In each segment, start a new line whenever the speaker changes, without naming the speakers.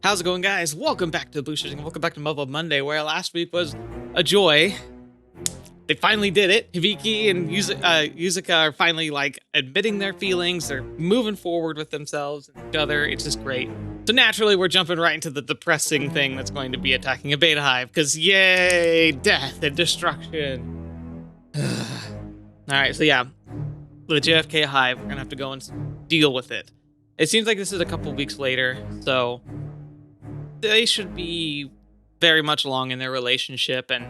How's it going, guys? Welcome back to TheBlueShifting. Welcome back to Muv-Luv Monday, where last week was a joy. They finally did it. Hibiki and Yuzuka are finally like admitting their feelings. They're moving forward with themselves and each other. It's just great. So naturally, we're jumping right into the depressing thing that's going to be attacking a beta hive, because yay, death and destruction. All right, so yeah, the JFK hive, we're gonna have to go and deal with it. It seems like this is a couple weeks later, so they should be very much along in their relationship, and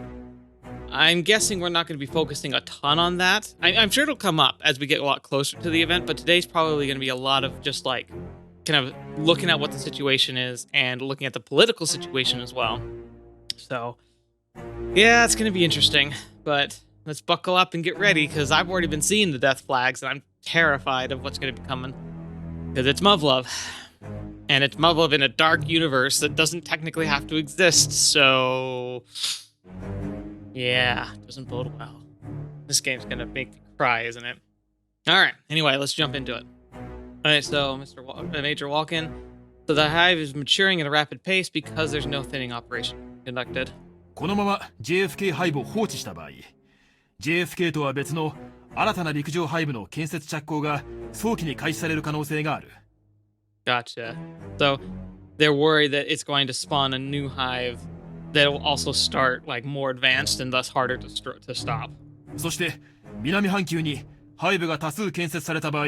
I'm guessing we're not going to be focusing a ton on that. I'm sure it'll come up as we get a lot closer to the event, but today's probably going to be a lot of just like kind of looking at what the situation is and looking at the political situation as well. So yeah, it's going to be interesting, but let's buckle up and get ready, because I've already been seeing the death flags and I'm terrified of what's going to be coming, because it's Muv-Luv. And it's Muv-Luv in a dark universe that doesn't technically have to exist, so yeah, it doesn't bode well. This game's gonna make me cry, isn't it? Alright, anyway, let's jump into it. Alright, so Major Walken. So the hive is maturing at a rapid pace because there's no thinning operation conducted.
このまま JFK ハイブを放置した場合、JFK とは別の新たな陸上ハイブの建設着工が早期に開始される可能性がある。
Gotcha. So they're worried that it's going to spawn a new hive that will also start like more advanced and thus harder to stop.
そして南半球にハイブが多数建設された場合、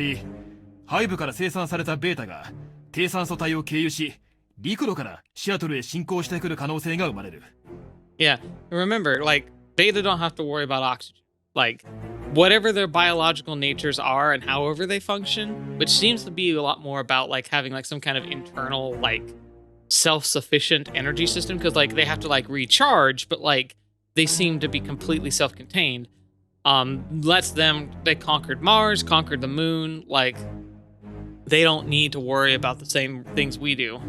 ハイブから生産されたベータが低酸素体を経由し、陸路からシアトルへ進行してくる可能性が生まれる。
Yeah, remember, like, beta don't have to worry about oxygen. Like, whatever their biological natures are and however they function, which seems to be a lot more about like having like some kind of internal like self-sufficient energy system, because like they have to like recharge, but like they seem to be completely self-contained. Lets them, they conquered Mars, conquered the moon, like they don't need to worry about the same things we do.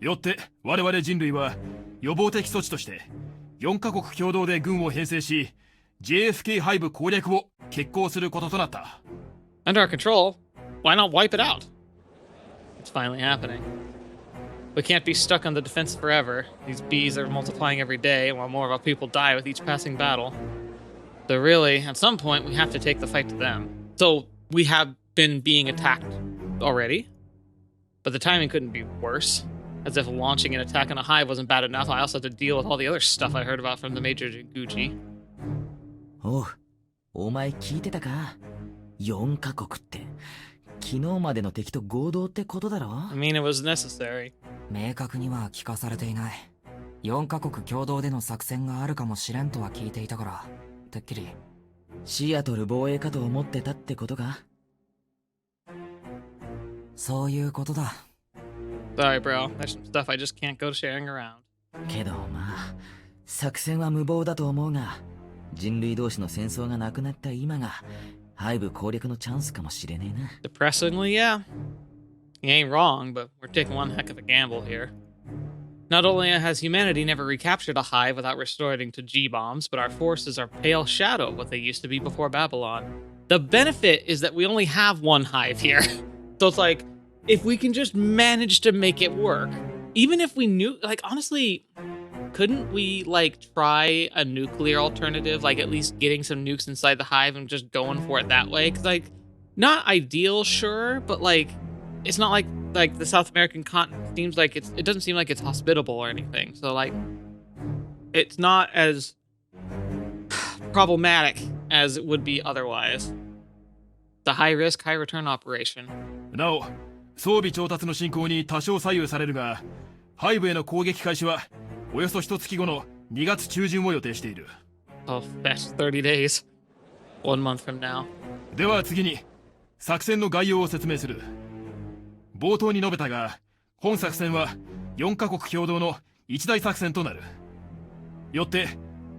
よって我々人類は予防的措置として4カ国共同で軍を編成し、 JFK ハイブ攻略を決行することとなった。
Under our control, why not wipe it out? It's finally happening. We can't be stuck on the defense forever. These bees are multiplying every day, while more of our people die with each passing battle. So really, at some point, we have to take the fight to them. So we have been being attacked already, but the timing couldn't be worse. As if launching an attack on a hive wasn't bad enough, I also had to deal with all the other stuff I heard about from the Major Gucci.
おう、お前聞いてたか ?4 カ国って、昨日までの敵と合同ってことだろ
I mean, it was necessary.
明確には聞かされていない。4カ国共同での作戦があるかもしれんとは聞いていたから、てっきり。
シアトル防衛かと思ってたってことか
そういうことだ。
Sorry, bro. There's some stuff I just can't go sharing around.
けどまあ、作戦は無謀だと思うが、人類同士の戦争がなくなった今が、ハイブ攻略のチャンスかもしれねえな。
Depressingly, yeah. You ain't wrong, but we're taking one heck of a gamble here. Not only has humanity never recaptured a hive without resorting to G-bombs, but our forces are pale shadow of what they used to be before Babylon. The benefit is that we only have one hive here. So it's like, if we can just manage to make it work, even if we knew, like, honestly, couldn't we, like, try a nuclear alternative, like, at least getting some nukes inside the hive and just going for it that way? Because, like, not ideal, sure, but, like, it's not like the South American continent seems like it doesn't seem like it's hospitable or anything. So, like, it's not as problematic as it would be otherwise. The high-risk, high-return operation.
なお、装備調達の進行に多少左右されるが、ハイブへの攻撃開始はおよそ1月後の2月中旬を予定している。
Oh, that's 30 days. 1 month from now.
では次に作戦の概要を説明する。冒頭に述べたが、本作戦は4カ国共同の一大作戦となる。よって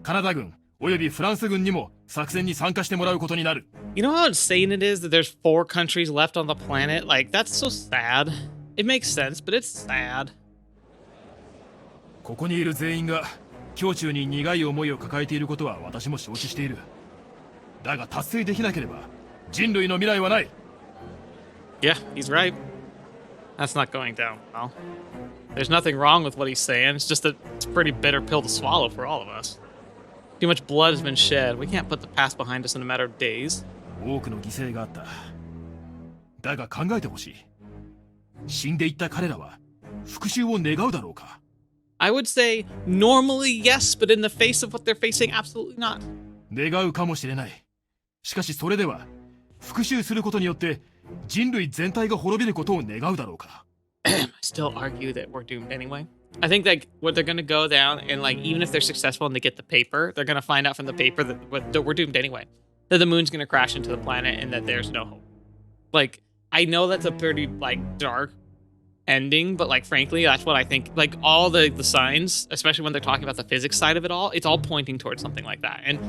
カナダ軍およびフランス軍にも作戦に参加してもらうことになる。
You know how insane it is that there's 4 countries left on the planet? Like, that's so sad. It makes sense, but it's sad.
ここにいる全員が胸中に苦い思いを抱えていることは私も承知している。だが達成できなければ人類の未来はない。
Yeah, he's right. That's not going down well. There's nothing wrong with what he's saying. It's just that it's a pretty bitter pill to swallow for all of us. Too much blood has been shed. We can't put the past behind us in a matter of days.
多くの犠牲があった。だが考えてほしい。死んでいった彼らは復讐を願うだろうか。
I would say normally yes, but in the face of what they're facing, absolutely not.
願うかもしれない。しかしそれでは復讐することによって人類全体が滅びることを願うだろうか。
I still argue that we're doomed anyway. I think that what they're gonna go down and like even if they're successful and they get the paper, they're gonna find out from the paper that we're doomed anyway. That the moon's gonna crash into the planet and that there's no hope. Like I know that's a pretty like dark ending, but like frankly, that's what I think. Like all the signs, especially when they're talking about the physics side of it all, it's all pointing towards something like that. And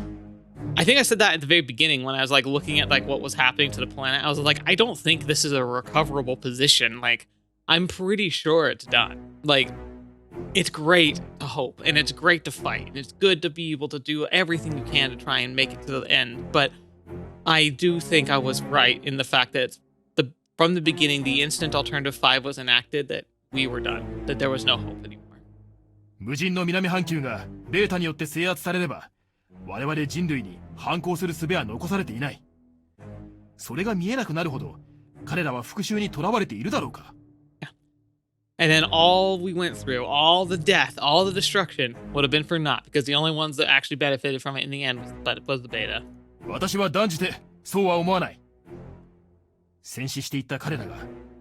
I think I said that at the very beginning when I was like looking at like what was happening to the planet. I was like, I don't think this is a recoverable position. Like I'm pretty sure it's done. Like it's great to hope and it's great to fight and it's good to be able to do everything you can to try and make it to the end. But I do think I was right in the fact that from the beginning, the instant Alternative 5 was enacted, that we were done, that there was no hope anymore.
無人の南半球がベータによって制圧されれば、我々人類に反抗する術は残されていない。それが見えなくなるほど、彼らは復讐に囚われているだろうか。
And then all we went through, all the death, all the destruction would have been for naught, because the only ones that actually benefited from it in the end was the beta.
私は断じてそうは思わない。戦死していった彼らが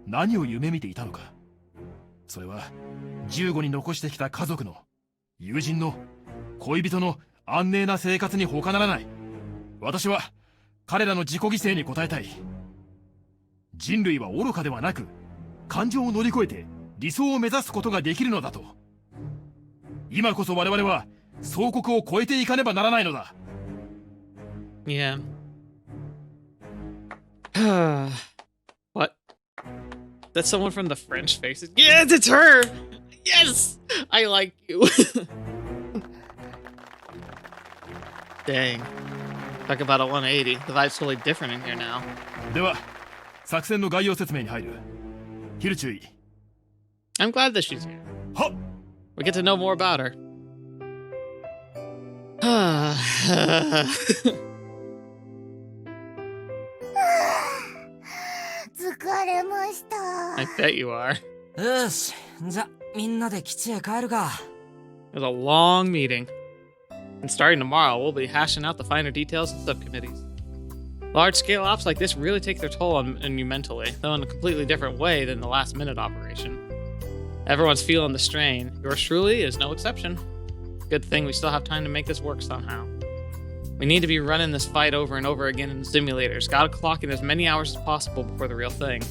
何を夢見ていたのか。それは15に残してきた家族の、友人の、恋人の安寧な生活に他ならない。私は彼らの自己犠牲に応えたい。人類は愚かではなく、感情を乗り越えて理想を目指すことができるのだと。今こそ我々は総国を超えていかねばならないのだ。
Yeah. What? That's someone from the French faces. Yes, it's her! Yes! I like you. Dang. Talk about a 180. The vibe's totally different in here now.
では、作戦の概要説明に入る。ヒル注意。
I'm glad that she's here.
はっ
We get to know more about her.
疲れました。
I bet you are.
よし、じゃ、みんなで基地へ帰るか。
It was a long meeting. And starting tomorrow, we'll be hashing out the finer details of subcommittees. Large-scale ops like this really take their toll on you mentally, though in a completely different way than the last-minute operation. Everyone's feeling the strain. Yours truly is no exception. Good thing we still have time to make this work somehow. We need to be running this fight over and over again in the simulators. Gotta clock in as many hours as possible before the real thing.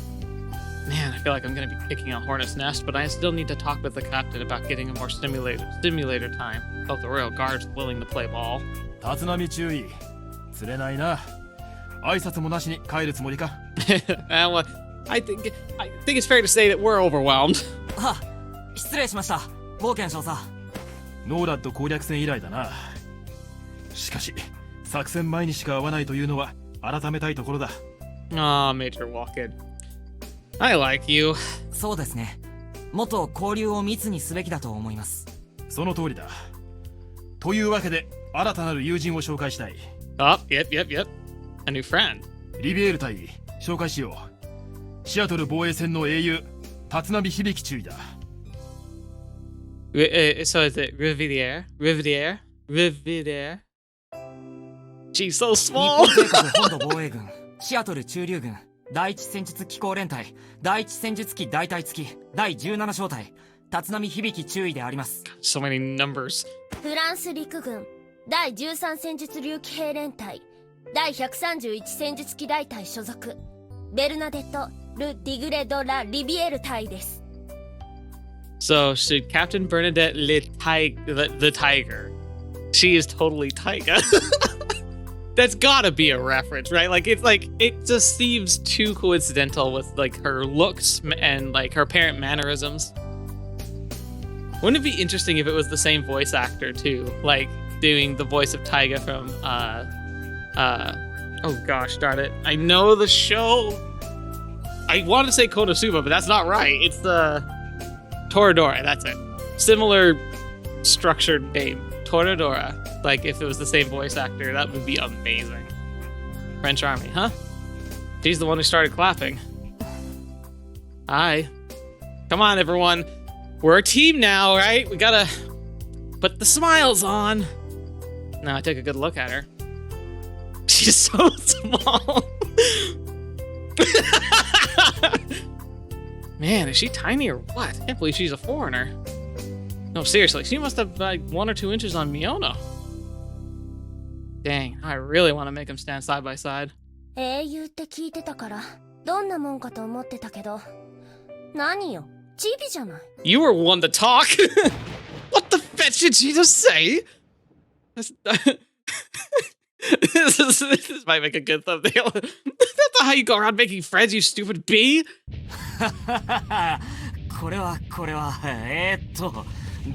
Man, I feel like I'm gonna be kicking a hornet's nest, but I still need to talk with the captain about getting a more simulator time. Hope the Royal Guard's willing to play ball.
立浪注意。釣れないな。挨拶もなしに帰るつもりか。
Well, I think it's fair to say that we're overwhelmed.
あ、失礼しました。冒険少佐。
ノーラッド攻略戦以来だな。しかし、作戦前にしか会わないというのは改めたいところだ。
Aw, Major Walkett. I like you.
そうですね。もっと交流を密にすべきだと思います。
その通りだ。というわけで、新たなる友人を紹介したい。
Oh, yep. A new friend.
リビエール隊、紹介しよう。シアトル防衛戦の英雄、立浪響注意だ。
So is it Riviere? She's so
日
small.
本帝国本土防衛軍、シアトル駐留軍、第一戦術機構連隊、第一戦術機大隊付き、第17小隊、立浪響注意であります。
So many numbers.
フランス陸軍第13戦術竜騎兵連隊第131戦術機大隊所属ベルナデット・ル・ディグレド・ラ・リビエル隊です。
So should Captain Bernadette the Tiger? She is totally Taiga. That's gotta be a reference, right? Like it just seems too coincidental with like her looks and like her apparent mannerisms. Wouldn't it be interesting if it was the same voice actor too, like doing the voice of Taiga from oh gosh darn it, I know the show. I want to say Konosuba, but that's not right. It's the Toradora. That's it. Similar structured name. Toradora. Like, if it was the same voice actor, that would be amazing. French Army, huh? She's the one who started clapping. Hi. Come on, everyone. We're a team now, right? We gotta put the smiles on. Now I take a good look at her. She's so small. Man, is she tiny or what? I can't believe she's a foreigner. No, seriously, she must have like 1 or 2 inches on Miona. Dang, I really want to make them stand side by side.
英雄って聞いてたからどんなもんかと思ってたけど何よチビじゃない
You were one to talk. What the fetch did she just say? This might make a good thumbnail. That's not how you go around making friends, you stupid bee.
これは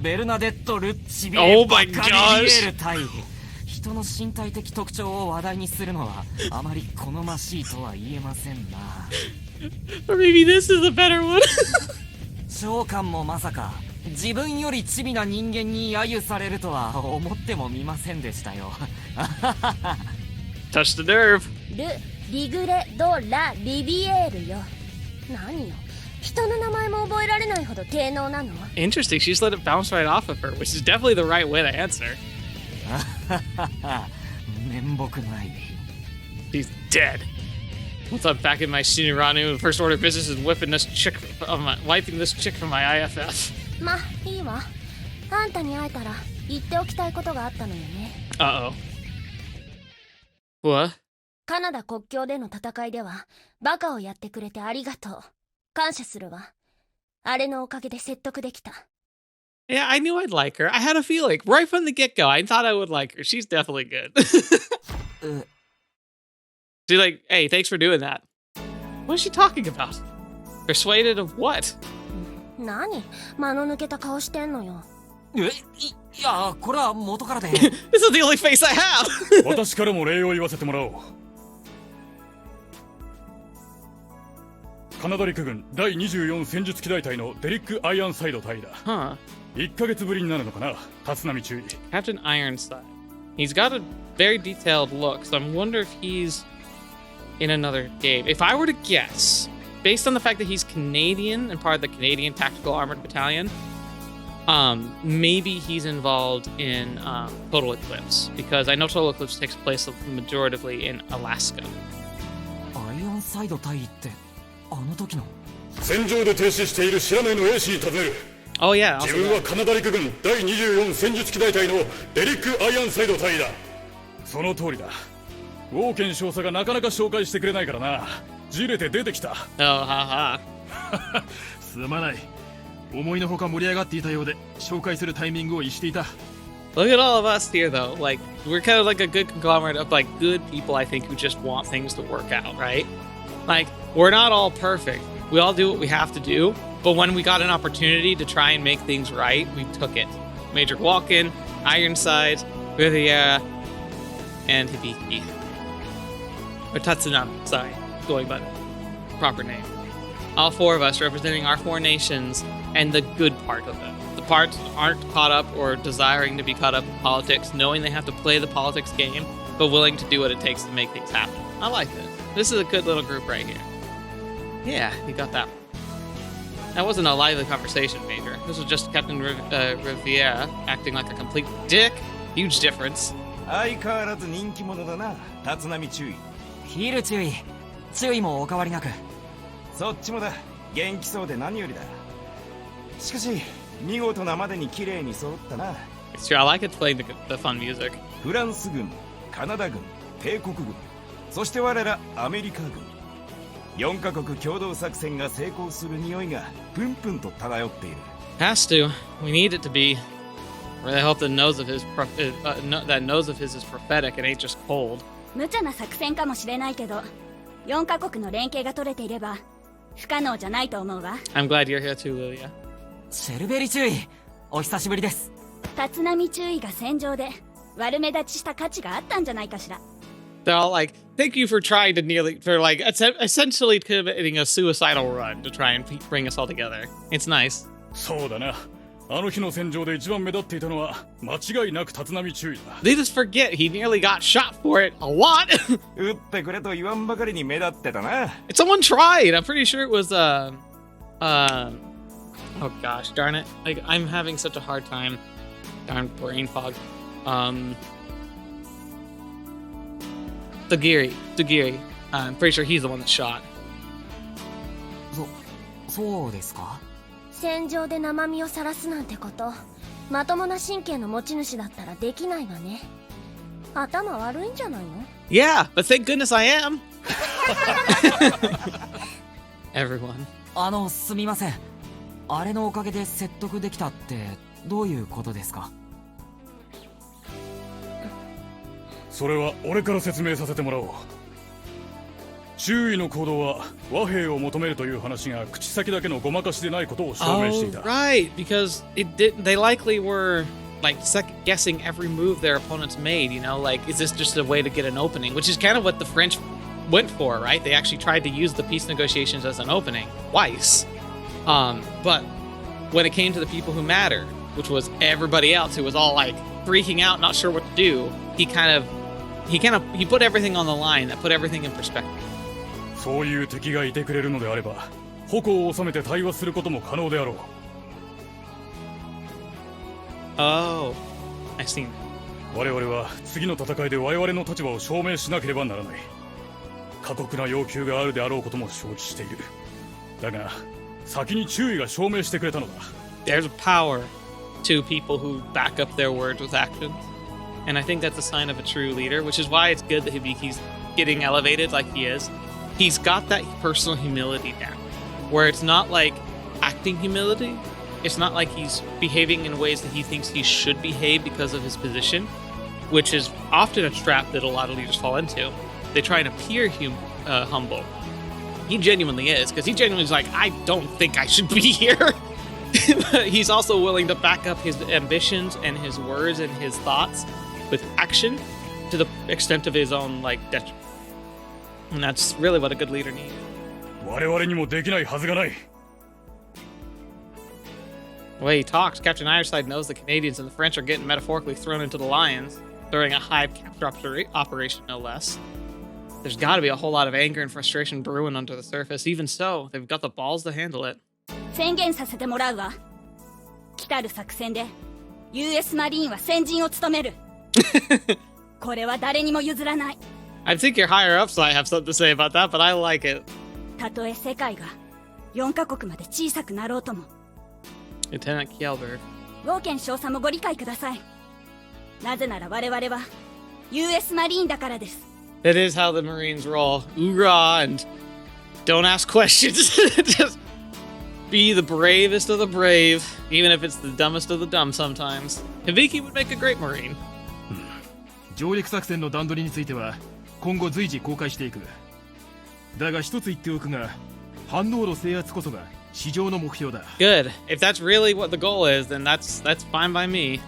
ベルナデット・ルッチビ
Oh
エバ
my
カリ
gosh.
ビエル対人の身体的特徴を話題にするのはあまり好ましいとは言えませんな
Or maybe this is a better one.
召喚もまさか自分よりチビな人間に揶揄されるとは思ってもみませんでしたよ
Touch the nerve.
ル・ディグレ・ド・ラ・リビエールよ何よ人の名前も覚えられないほど低能なの
Interesting, she just let it bounce right off of her, which is definitely the right way to answer.
面目ない
She's dead. Once I'm back in my Shiniranu, first order of business is wiping this chick from my IFF.
まあいいわあんたに会えたら言っておきたいことがあったのよね
Uh-oh. What?
カナダ国境での戦いではバカをやってくれてありがとう感謝するわあれのおかげで説得できた
Yeah, I knew I'd like her. I had a feeling. Right from the get-go, I thought I would like her. She's definitely good. She's like, hey, thanks for doing that. What is she talking about? Persuaded of what?
何間の抜けた顔してんのよ
いやこれは元からで
This is the only face I have!
私からも礼を言わせてもらおう。カナダ陸軍第24戦術機大隊のデリック・アイアンサイド隊だ。
Huh.
1ヶ月ぶりになるのかな、立浪注意。
Captain Ironside. He's got a very detailed look, so I wonder if he's in another game. If I were to guess, based on the fact that he's Canadian and part of the Canadian Tactical Armored Battalion, maybe he's involved in Total Eclipse, because I know Total Eclipse takes place majoritively in Alaska.
アイアンサイド隊ってあの時の
戦場で停止している知らないの兵士に尋ねる。
Oh yeah,
自
also
分は
that.
カナダ陸軍第24戦術機大隊のデリック・アイアンサイド隊だ。その通りだ。ウォーケン少佐がなかなか紹介してくれないからな。じれて出てきた。
Oh, haha.
すまない。思いのほか盛り上がっていたようで紹介するタイミングを逸していた。
Look at all of us here, though. Like, we're kind of like a good conglomerate of, like, good people, I think, who just want things to work out, right? Like, we're not all perfect. We all do what we have to do. But when we got an opportunity to try and make things right, we took it. Major Walken, Ironside, Riviera, and Hibiki. Or Tatsunami, sorry. Going by the proper name. All 4 of us representing our 4 nations and the good part of it. The parts aren't caught up or desiring to be caught up in politics, knowing they have to play the politics game, but willing to do what it takes to make things happen. I like this. This is a good little group right here. Yeah, you got that one. That wasn't a lively conversation, Major. This was just Captain Riviera acting like a complete dick. Huge difference.
相変わらず人気者だな、立浪注意。
ヒル注意注意もお変わりなく
そっちもだ、元気そうで何よりだ。しかし、見事なまでに綺麗に揃ったな。
It's true, I like it playing the fun music.
フランス軍、カナダ軍、帝国軍、そして我らアメリカ軍。4カ国共同作戦が成功する匂いがプンプンと漂っている。
Has to. We need it to be. Really hope that nose of his is prophetic and ain't just cold.
無茶な作戦かもしれないけど4カ国の連携が取れていれば不可能じゃないと思うわ
I'm glad you're here too, Lilia.
シェルベリ注意お久しぶりです。
立浪注意が戦場で悪目立ちした価値があったんじゃないかしら。
They're all like, thank you for trying to essentially committing a suicidal run to try and bring us all together. It's nice.
そうだな。あの日の戦場で一番目立っていたのは間違いなく立浪注意だ。
They just forget he nearly got shot for it a lot.
撃ってくれと言わんばかりに目立ってたな。
Someone tried. I'm pretty sure it was oh gosh, darn it. Like, I'm having such a hard time. Darn brain fog. Tagiri. I'm pretty sure he's the one that shot.
そうですか？
戦場で生身を晒すなんてこと、まともな神経の持ち主だったらできないわね。頭悪いんじゃないの？
Yeah, but thank goodness I am. Everyone.
すみません。あれのおかげで説得できたってどういうことですか？
それは俺から説明させてもらおう。周囲の行動は和平を求めるという話が口先だけのごまかしでないことを証明していた。
Right, because they likely were like second guessing every move their opponents made, you know, like, is this just a way to get an opening, which is kind of what the French went for, right? They actually tried to use the peace negotiations as an opening twice. But when it came to the people who mattered, which was everybody else who was all like freaking out, not sure what to do, he put everything on the line, that put everything in perspective.
そういう敵がいてくれるのであれば、矛を収めて対話することも可能であろう。
Oh, I see.
我々は次の戦いで我々の立場を証明しなければならない。過酷な要求があるであろうことも承知している。だが、先に注意が証明してくれたのだ。
There's power to people who back up their words with actions. And I think that's a sign of a true leader, which is why it's good that Hibiki's getting elevated like he is. He's got that personal humility down, where it's not like acting humility. It's not like he's behaving in ways that he thinks he should behave because of his position, which is often a trap that a lot of leaders fall into. They try and appear humble. He genuinely is, because he genuinely is like, I don't think I should be here. But he's also willing to back up his ambitions and his words and his thoughts with action to the extent of his own like detriment. And that's really what a good leader needs.
我々にもできないはずがない。
The way he talks, Captain Ironside knows the Canadians and the French are getting metaphorically thrown into the lions during a Hive capture operation, no less. There's got to be a whole lot of anger and frustration brewing under the surface. Even so, they've got the balls to handle it.
宣言させてもらうわ。来たる作戦で US マリーンは先陣を務める。これは誰にも譲らない。
I think your higher ups might have something to say about that, but I like it.
たとえ世界が4カ国まで小さくなろうとも。
Lieutenant Kjellberg.
ウォーケン少佐もご理解ください。なぜなら我々は US マリーンだからです。
That is how the Marines roll. Oorah, and don't ask questions. Just be the bravest of the brave, even if it's the dumbest of the dumb sometimes. Hibiki would make a great Marine.
上陸作戦の段取りについては今後随時公開していく。だが一つ言っておくが、反応路制圧こそが市場の目標だ。
Good. If that's really what the goal is, then that's fine by me.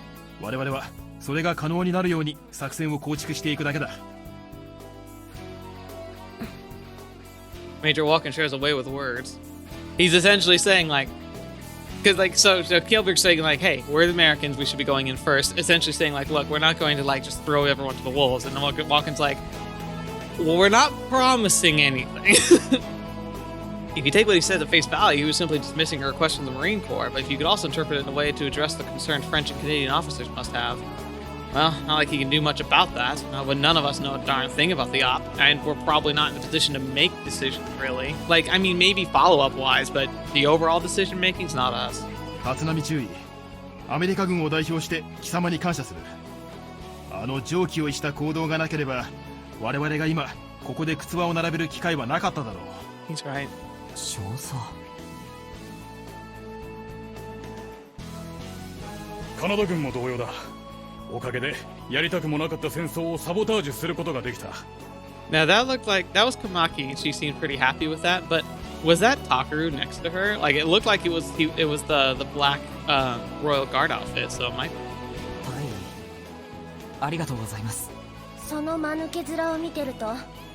我々はそれが可能になるように作戦を構築していくだけだ。
Major Walken shares a way with words. He's essentially saying like, because like so Kjellberg's saying like, hey, we're the Americans, we should be going in first. Essentially saying like, look, we're not going to like just throw everyone to the wolves. And then Walken's like, well, we're not promising anything. If you take what he said at face value, he was simply dismissing a request from the Marine Corps. But if you could also interpret it in a way to address the concern French and Canadian officers must have, well, not like he can do much about that. But none of us know a darn thing about the op, and we're probably not in a position to make decisions, really. Like, I mean, maybe follow-up wise, but the overall decision making's not us.
立浪注意。アメリカ軍を代表して貴様に感謝する。あの常軌を逸した行動がなければ、我々が今ここで靴輪を並べる機会はなかっただろう。
He's right.
少佐。
カナダ軍も同様だ。おかげでやりたくもなかった戦争をサボタージュすることができた。
Now that looked like that was Kamaki, and she seemed pretty happy with that. But was that Takaru next to her? Like it looked like it was the black Royal Guard outfit. So it might.
はい。ありがとうございます。
その間抜け面を見てると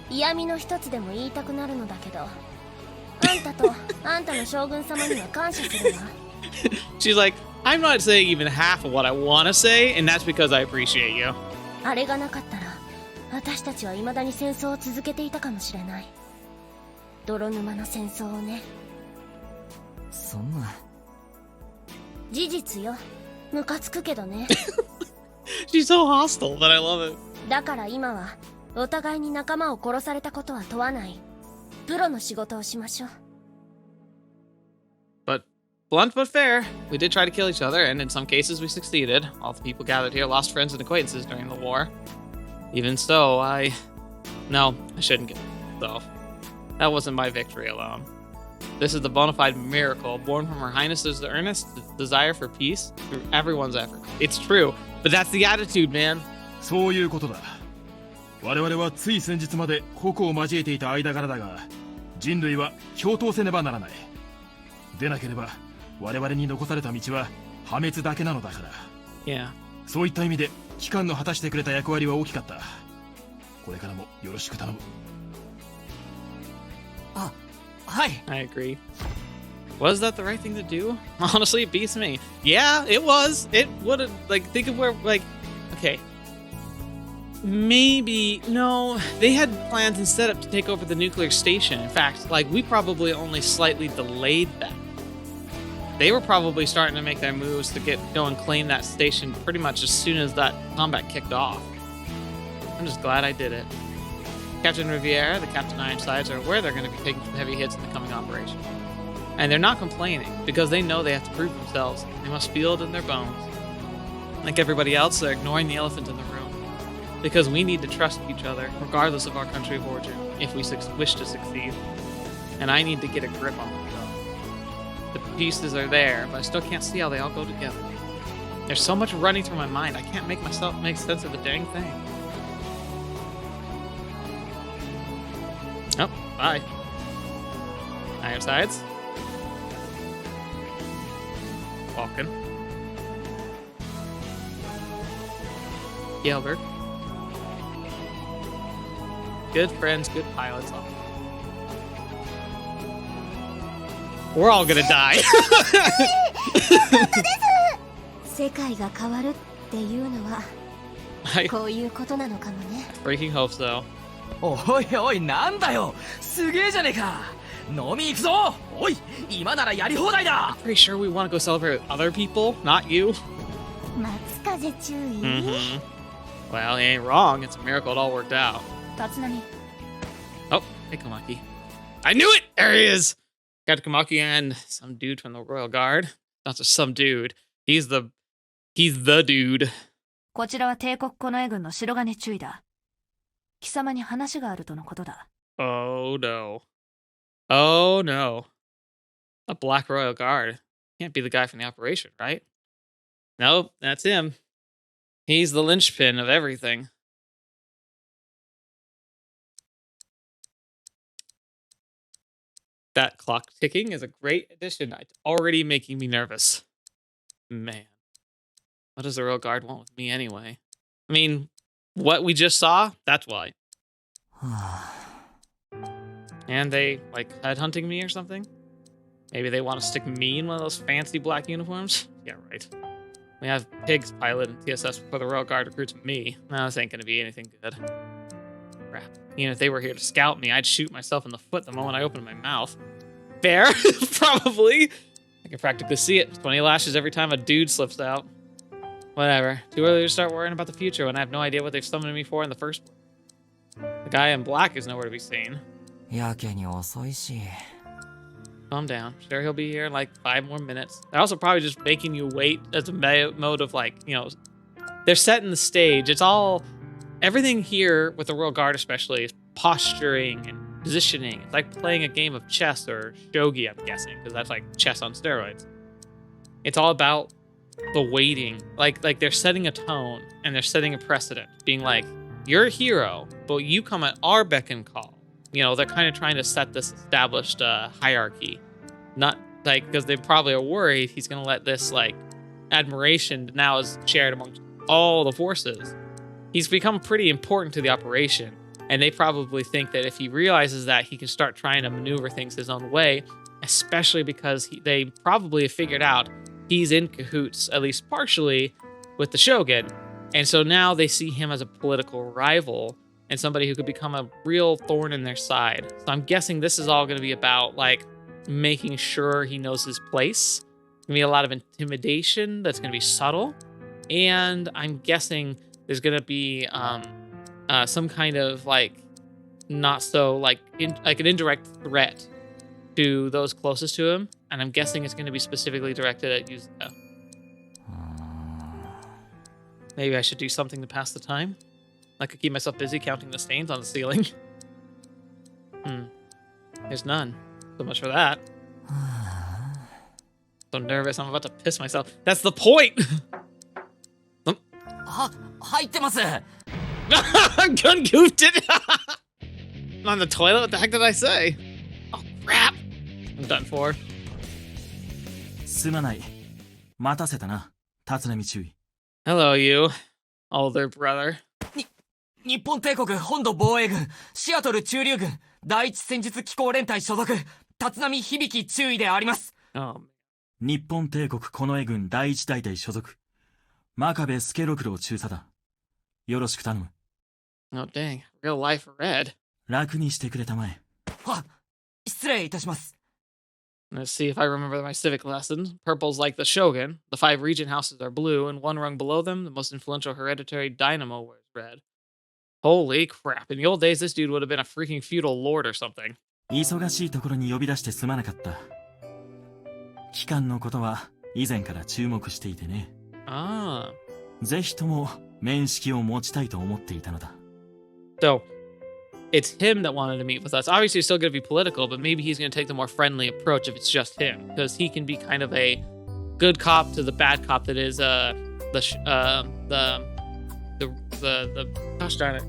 嫌味の一つでも言いたくなるのだけど、あんたとあんたの将軍様には感謝するわ。
She's like, I'm not saying even half of what I want to say, and that's because I appreciate you.
あれがなかったら私たちは未だに戦争を続けていたかもしれない。泥沼の戦争をね。
そんな。
事実よ。ムカつくけどね。
She's so hostile, but I love it.
だから今はお互いに仲間を殺されたことは問わない。プロの仕事をしましょう。
But blunt but fair, we did try to kill each other, and in some cases we succeeded. All the people gathered here lost friends and acquaintances during the war. Even so, No, I shouldn't get myself. That wasn't my victory alone. This is the bona fide miracle born from Her Highness's earnest desire for peace through everyone's effort. It's true, but that's the attitude, man.
そういうことだ。我々はつい先日まで矛を交えていた間柄だが、人類は共闘せねばならない。でなければ我々に残された道は破滅だけなのだから。
Yeah.
そういった意味で機関の果たしてくれた役割は大きかった。これからもよろしく頼む。
あ、はい。
I agree. Was that the right thing to do? Honestly, it beats me. Yeah, it was. It would have, like, think of where, like, okay. Maybe, no, they had plans and set up to take over the nuclear station. In fact, like, we probably only slightly delayed that. They were probably starting to make their moves to go and claim that station pretty much as soon as that combat kicked off. I'm just glad I did it. Captain Riviera, the Captain Ironsides, are aware they're going to be taking some heavy hits in the coming operation. And they're not complaining, because they know they have to prove themselves. They must feel it in their bones. Like everybody else, they're ignoring the elephant in the room. Because we need to trust each other, regardless of our country of origin, if we wish to succeed. And I need to get a grip on them. The pieces are there, but I still can't see how they all go together. There's so much running through my mind, I can't make myself make sense of the dang thing. Oh, bye. Ironsides. Falcon. Gilbert. Good friends, good pilots. We're all gonna die.
世界が変わるっていうのは
I
こういうことなのかもね。
freaking hope so.
おいおい、なんだよ、すげえじゃねえか。飲み行くぞ。おい、今ならやり放題だ。
Pretty sure we want to go celebrate with other people, not you.
松風注意。
Mm-hmm. Well, he ain't wrong. It's a miracle it all worked out.
立浪。
Oh, hey, Kamaki. I knew it! There he is! Got Kamaki and some dude from the Royal Guard. Not just some dude. He's the dude.
こちらは帝国近衛軍の白金注意だ。貴様に話があるとのことだ。
Oh, no. Oh, no. A Black Royal Guard. Can't be the guy from the operation, right? Nope, that's him. He's the linchpin of everything. That clock ticking is a great addition. It's already making me nervous. Man. What does the Royal Guard want with me anyway? I mean, what we just saw? That's why. And they, like, headhunting me or something? Maybe they want to stick me in one of those fancy black uniforms? Yeah, right. We have Pigs pilot and TSS before the Royal Guard recruits me. No, this ain't gonna be anything good. Crap. Even if they were here to scout me, I'd shoot myself in the foot the moment I opened my mouth. Fair? Probably. I can practically see it. 20 lashes every time a dude slips out. Whatever. Too early to start worrying about the future when I have no idea what they've summoned me for in the first place. The guy in black is nowhere to be seen.
やけに遅いし。
Calm down. Sure, he'll be here in like 5 more minutes. They're also probably just making you wait as a mode of like, you know, they're setting the stage. It's all, everything here with the Royal Guard especially is posturing and positioning. It's like playing a game of chess or shogi, I'm guessing, because that's like chess on steroids. It's all about the waiting. Like they're setting a tone and they're setting a precedent, being like, you're a hero, but you come at our beck and call. You know, they're kind of trying to set this established hierarchy. Not like, because they probably are worried he's going to let this like admiration now is shared amongst all the forces. he's become pretty important to the operation. And they probably think that if he realizes that, he can start trying to maneuver things his own way, especially because they probably have figured out he's in cahoots, at least partially, with the Shogun. And so now they see him as a political rival and somebody who could become a real thorn in their side. So I'm guessing this is all going to be about, like, making sure he knows his place. There's going to be a lot of intimidation that's going to be subtle. And I'm guessing there's going to be some kind of, like, not so, like an indirect threat to those closest to him. And I'm guessing it's going to be specifically directed at Yuzuka. Maybe I should do something to pass the time. I could keep myself busy counting the stains on the ceiling. There's none. So much for that. So nervous, I'm about to piss myself. That's the point!
入ってます。
Gun goofed it! On the toilet? What the heck did I say? Oh, crap! I'm done for.
すまない。待たせたな、立浪注意。
Hello, you. Older brother.
日本帝国本土防衛軍シアトル駐留軍第一戦術機構連隊所属立浪響注意であります。
Oh,
日本帝国近衛軍第一大隊所属。真壁助六郎中佐だ。よろしく頼む。
oh dang. Real life red.
楽にしてくれたまえ。
は、失礼いたします。
Let's see if I remember my civic lesson. Purple's like the Shogun. The 5 regent houses are blue, and one rung below them, the most influential hereditary dynamo wears red. Holy crap. In the old days, this dude would have been a freaking feudal lord or something.
忙しいところに呼び出してすまなかった。機関のことは以前から注目していてね。
Ah.
ぜひとも面識を持ちたいと思っていたのだ。
So, it's him that wanted to meet with us. Obviously, it's still going to be political, but maybe he's going to take the more friendly approach if it's just him, because he can be kind of a good cop to the bad cop that is the gosh darn it,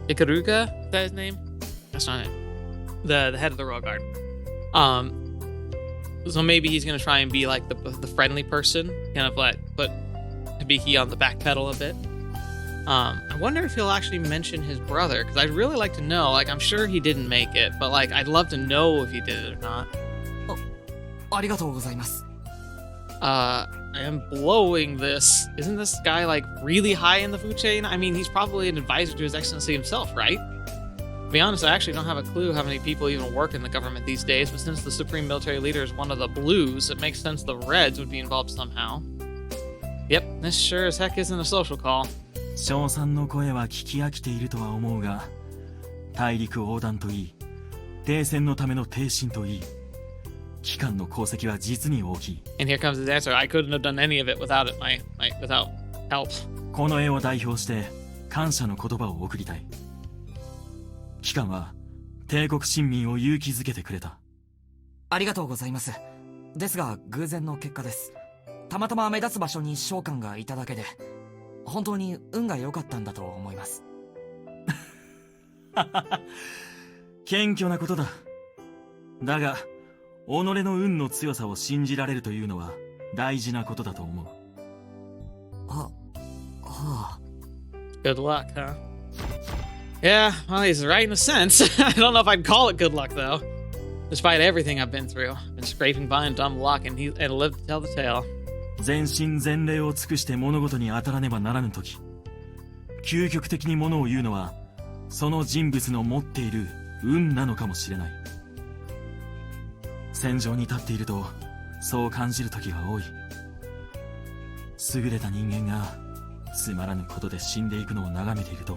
Ikaruga? Is that his name? That's not it. The head of the royal guard. So maybe he's gonna try and be like the friendly person, kind of like put Hibiki on the back pedal a bit. I wonder if he'll actually mention his brother, because I'd really like to know. Like, I'm sure he didn't make it, but like, I'd love to know if he did it or not.
ありがとうございます。
I am blowing this. Isn't this guy like really high in the food chain? I mean, he's probably an advisor to His Excellency himself, right? To be honest, I actually don't have a clue how many people even work in the government these days, but since the supreme military leader is one of the blues, it makes sense the reds would be involved somehow. Yep, this sure as heck isn't a social call.
賞賛の声は聞き飽きているとは思うが、大陸横断といい、停戦のための挺身といい、機関の功績は実に大きい。
And here comes his answer. I couldn't have done any of it without it, without help.
この絵を代表して感謝の言葉を送りたい。機関は帝国臣民を勇気づけてくれた。
ありがとうございます。ですが偶然の結果です。たまたま目立つ場所に召喚がいただけで、本当に運が良かったんだと思います。
謙虚なことだ。だが、己の運の強さを信じられるというのは大事なことだと思う。
はあ。
Good luck, huh? Yeah, well, he's right in a sense. I don't know if I'd call it good luck, though. Despite everything I've been through, I've been scraping by in dumb luck, and lived to tell the tale.
全身全霊を尽くして物事に当たらねばならぬとき、究極的に物を言うのは、その人物の持っている運なのかもしれない。戦場に立っていると、そう感じるときが多い。優れた人間が、つまらぬことで死んでいくのを眺めていると、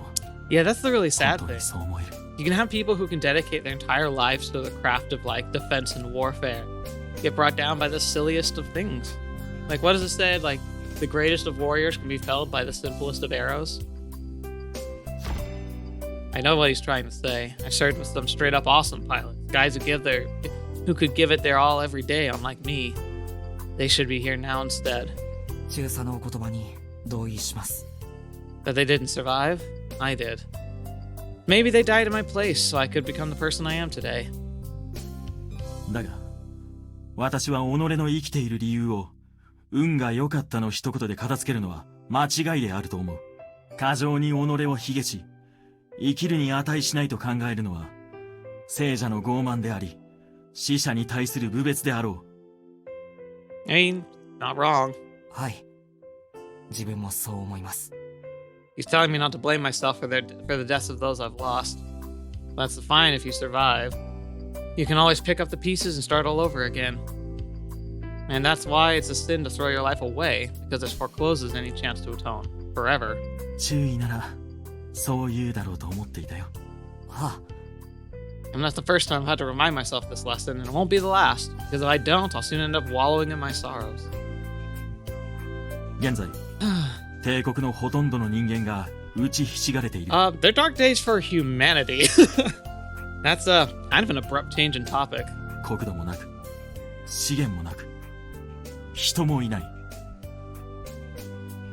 Yeah, that's the really sad
本当
thing.
にそう思える。
You can have people who can dedicate their entire lives to the craft of, like, defense and warfare get brought down by the silliest of things. Like, what does it say? Like, the greatest of warriors can be felled by the simplest of arrows? I know what he's trying to say. I served with some straight-up awesome pilots. Guys who could give it their all every day, unlike me. They should be here now instead.
中佐のお言葉に同意します。
That they didn't survive? I did. Maybe they died in my place so I could become the person I am today.
だが、私は己の生きている理由を、運が良かったの一言で片付けるのは間違いであると思う。過剰に己を卑下し、生きるに値しないと考えるのは、聖者の傲慢であり、死者に対する侮蔑であろう。
I mean, not wrong.
はい。自分もそう思います。
He's telling me not to blame myself for the deaths of those I've lost. That's fine if you survive. You can always pick up the pieces and start all over again. And that's why it's a sin to throw your life away, because it forecloses any chance to atone. Forever.
注意なら、そう言うだろうと思っていたよ。
は
And that's the first time I've had to remind myself this lesson, and it won't be the last, because if I don't, I'll soon end up wallowing in my sorrows.
現在、帝国のほとんどの人間が打ちひしがれている。
They're dark days for humanity. That's kind of an abrupt change in topic.
国土もなく、資源もなく、人もいない。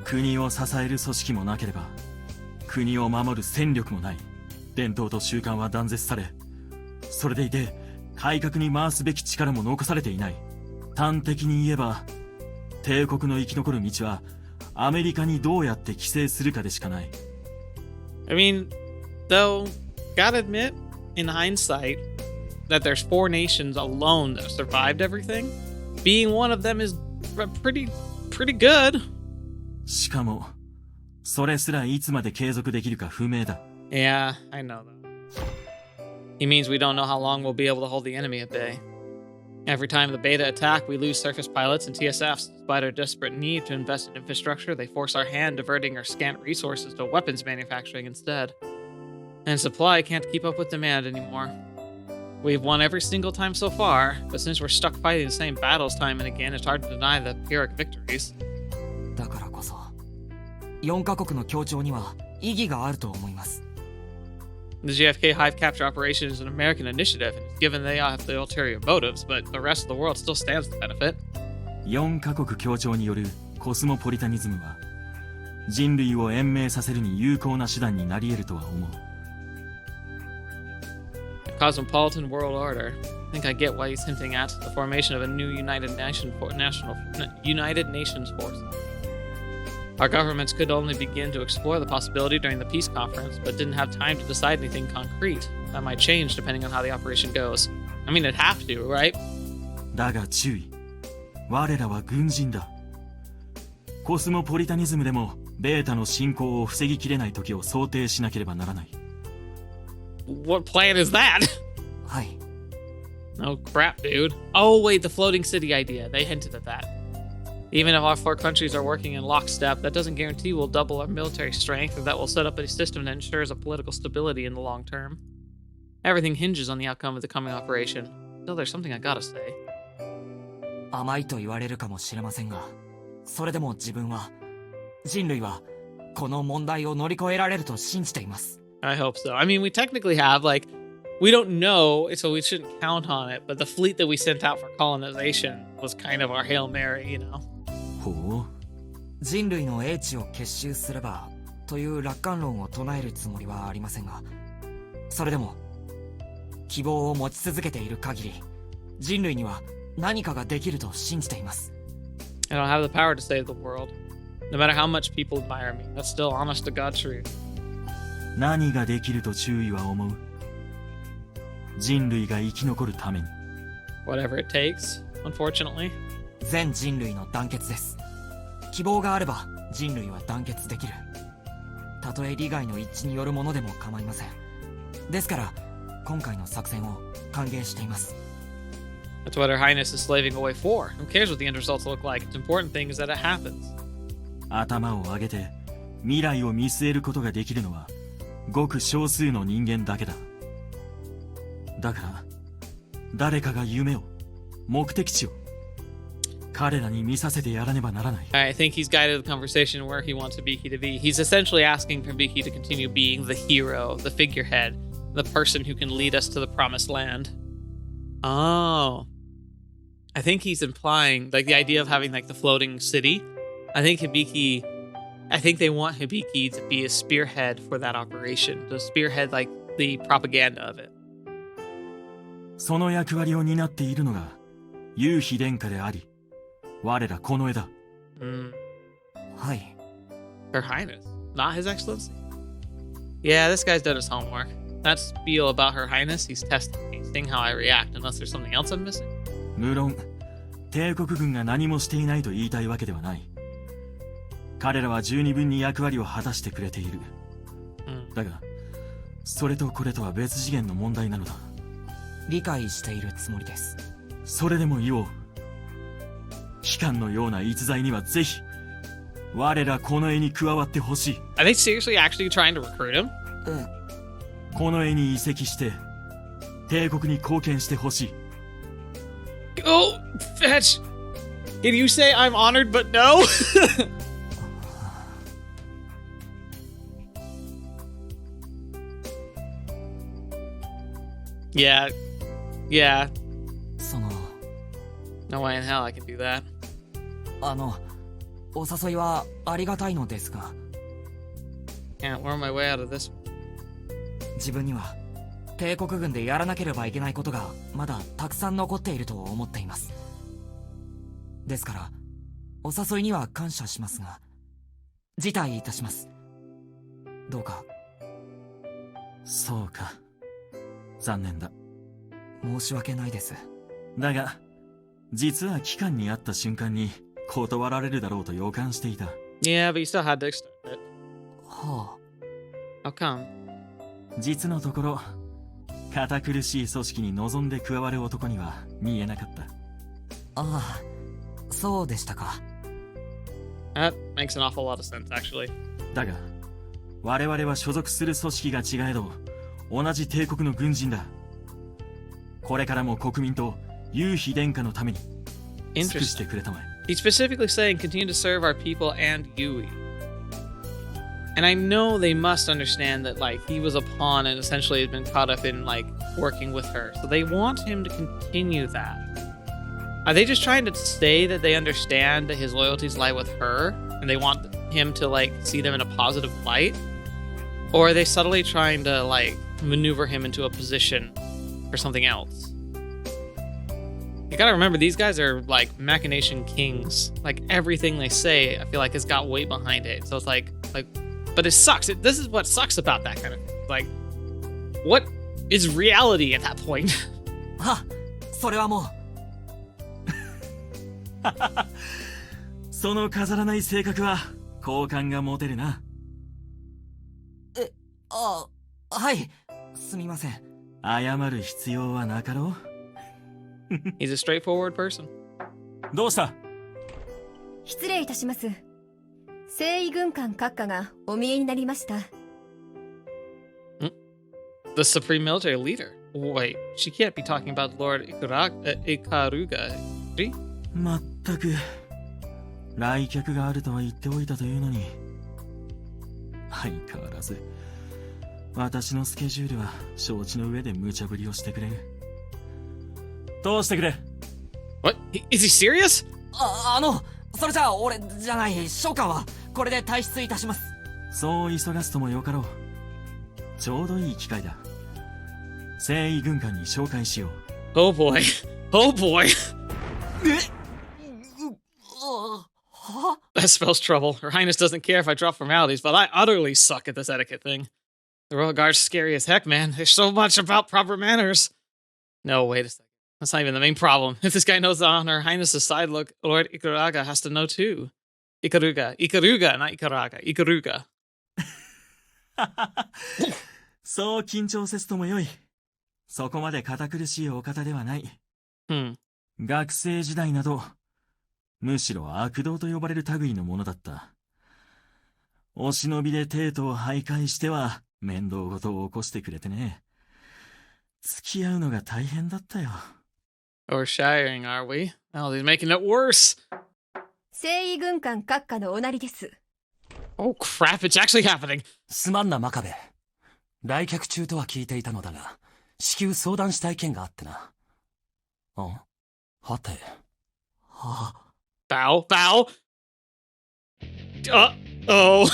国を支える組織もなければ、国を守る戦力もない。伝統と習慣は断絶され、それでいて改革に回すべき力も残されていない。端的に言えば、帝国の生き残る道はアメリカにどうやって寄生するかでしかない。
I mean, though, gotta admit, in hindsight, that there's 4 nations alone that survived everything. Being one of them is pretty good.
しかも、それすらいつまで継続できるか不明だ。
Yeah, I know that. He means we don't know how long we'll be able to hold the enemy at bay. Every time the beta attack, we lose surface pilots and TSFs. Despite our desperate need to invest in infrastructure, they force our hand, diverting our scant resources to weapons manufacturing instead. And supply can't keep up with demand anymore. We've won every single time so far, but since we're stuck fighting the same battles time and again, it's hard to deny the Pyrrhic victories.
だからこそ、4カ国の協調には意義があると思います。
The JFK Hive capture operation is an American initiative, given they have the ulterior motives, but the rest of the world still stands to benefit.
4カ国協調によるコスモポリタニズムは、人類を延命させるに有効な手段になり得るとは思う。
A cosmopolitan world order. I think I get why he's hinting at the formation of a new United Nations force. Our governments could only begin to explore the possibility during the peace conference, but didn't have time to decide anything concrete. That might change depending on how the operation goes. I mean, it'd have to, right?
だが注意。我らは軍人だ。コスモポリタニズムでもベータの進行を防ぎきれない時を想定しなければならない。
What plan is that?
はい。
Oh crap, dude. Oh wait, the floating city idea. They hinted at that. Even if our 4 countries are working in lockstep, that doesn't guarantee we'll double our military strength or that we'll set up a system that ensures a political stability in the long term. Everything hinges on the outcome of the coming operation. Still, there's something I gotta say.
甘いと言われるかもしれませんが、それでも自分は、人類はこの問題を乗り越えられると信じています。
I hope so. I mean, we technically have, like, we don't know, so we shouldn't count on it, but the fleet that we sent out for colonization was kind of our Hail Mary, you know?
ほう。
人類の英知を結集すればという楽観論を唱えるつもりはありませんが、それでも希望を持ち続けている限り、人類には何かができると信じています。
I don't have the power to save the world. No matter how much people admire me, that's still honest to God truth.
何ができると注意は思う。人類が生き残るために。
Whatever it takes, unfortunately.
全人類の団結です。希望があれば人類は団結できる。たとえ利害の一致によるものでも構いません。ですから今回の作戦を歓迎しています。
That's what Her Highness is slaving away for. Who cares what the end results look like? The important thing is that it happens.
頭を上げて未来を見据えることができるのはごく少数の人間だけだ。だから誰かが夢を、目的地を彼らに見させてやらねばならない。
I think he's guided the conversation where he wants Hibiki to be. He's essentially asking for Hibiki to continue being the hero, the figurehead, the person who can lead us to the promised land. Oh. I think he's implying, like, the idea of having, like, the floating city. I think they want Hibiki to be a spearhead for that operation, to spearhead, like, the propaganda of it.
その役割を担っているのが夕日殿下であり、我らこの枝。
はい。
Her Highness, not His Excellency. Yeah, this guy's done his homework. That spiel about Her Highness, he's testing, seeing how I react, unless there's something else I'm missing.
無論、帝国軍が何もしていないと言いたいわけではない。彼らは十二分に役割を果たしてくれている。だが、それとこれとは別次元の問題なのだ。
理解しているつもりです。
それでも言おう。機関のような逸材にはぜひ、我らこの絵に加わってほしい。
Are they seriously actually trying to recruit him?
この絵に移籍して、帝国に貢献してほしい。
Oh, fetch! Can you say I'm honored but no? Yeah. Yeah.
その、
No way in hell I can do that.
お誘いはありがたいのですが、
Can't worm my way out of this.
自分には帝国軍でやらなければいけないことがまだたくさん残っていると思っています。ですからお誘いには感謝しますが、辞退いたします。どうか。
そうか。残念だ。
申し訳ないです。
だが、実は機関に会った瞬間に断られるだろうと予感していた。
Yeah, but you still had to extend it.
はあ。
How come?
実のところ、堅苦しい組織に望んで加わる男には見えなかった。
ああ、そうでしたか。
That makes an awful lot of sense, actually.
だが、我々は所属する組織が違えど、同じ帝国の軍人だ。これからも国民と雄妃殿下のために尽くしてくれたまえ。
He's specifically saying continue to serve our people and Yui. And I know they must understand that, like, he was a pawn and essentially had been caught up in, like, working with her. So they want him to continue that. Are they just trying to say that they understand that his loyalties lie with her and they want him to, like, see them in a positive light? Or are they subtly trying to, like, maneuver him into a position for something else? You gotta remember, these guys are, like, machination kings. Like, everything they say, I feel like, has got weight behind it. So it's like, but it sucks. This is what sucks about that kind of thing. Like, what is reality at that point?
は、それはもう。
その飾らない性格は好感が持てるな。
はい、すみません。
謝る必要はなかろう。
He's a straightforward person.
どうした？
失礼いたします。征夷軍艦閣下がお見えになりました。
The supreme military leader. Wait, she can't be talking about Lord Ikaruga, is she?
まったく来客があるとは言っておいたというのに、相変わらず私のスケジュールは承知の上で無茶ぶりをしてくれる。通してくれ。
What? Is he serious?
それじゃあ俺じゃない召喚はこれで退出いたします。
そう急がすともよかろう。ちょうどいい機会だ。征夷軍艦に紹介しよう。
Oh boy. Oh boy. That spells trouble. Her Highness doesn't care if I drop formalities, but I utterly suck at this etiquette thing. The Royal Guard's scary as heck, man. There's so much about proper manners. No, wait a second. That's not even the main problem. If this guy knows that on Her Highness's side, look, Lord Ikaraga has to know too. Ikaruga, not Ikaraga. Ikaruga.
そう緊張せずともよい。そこまで堅苦しいお方ではない。学生時代など、むしろ悪童と呼ばれる類のものだった。お忍びで帝都を徘徊しては面倒ごとを起こしてくれてね。付き合うのが大変だったよ。
Oversharing, are we? Oh, he's making it worse.
征夷軍艦閣下のおなりです。
Oh crap, it's actually happening.
すまんな、真壁。来客中とは聞いていたのだが、至急相談したい件があってな。はて。
Bow. Oh,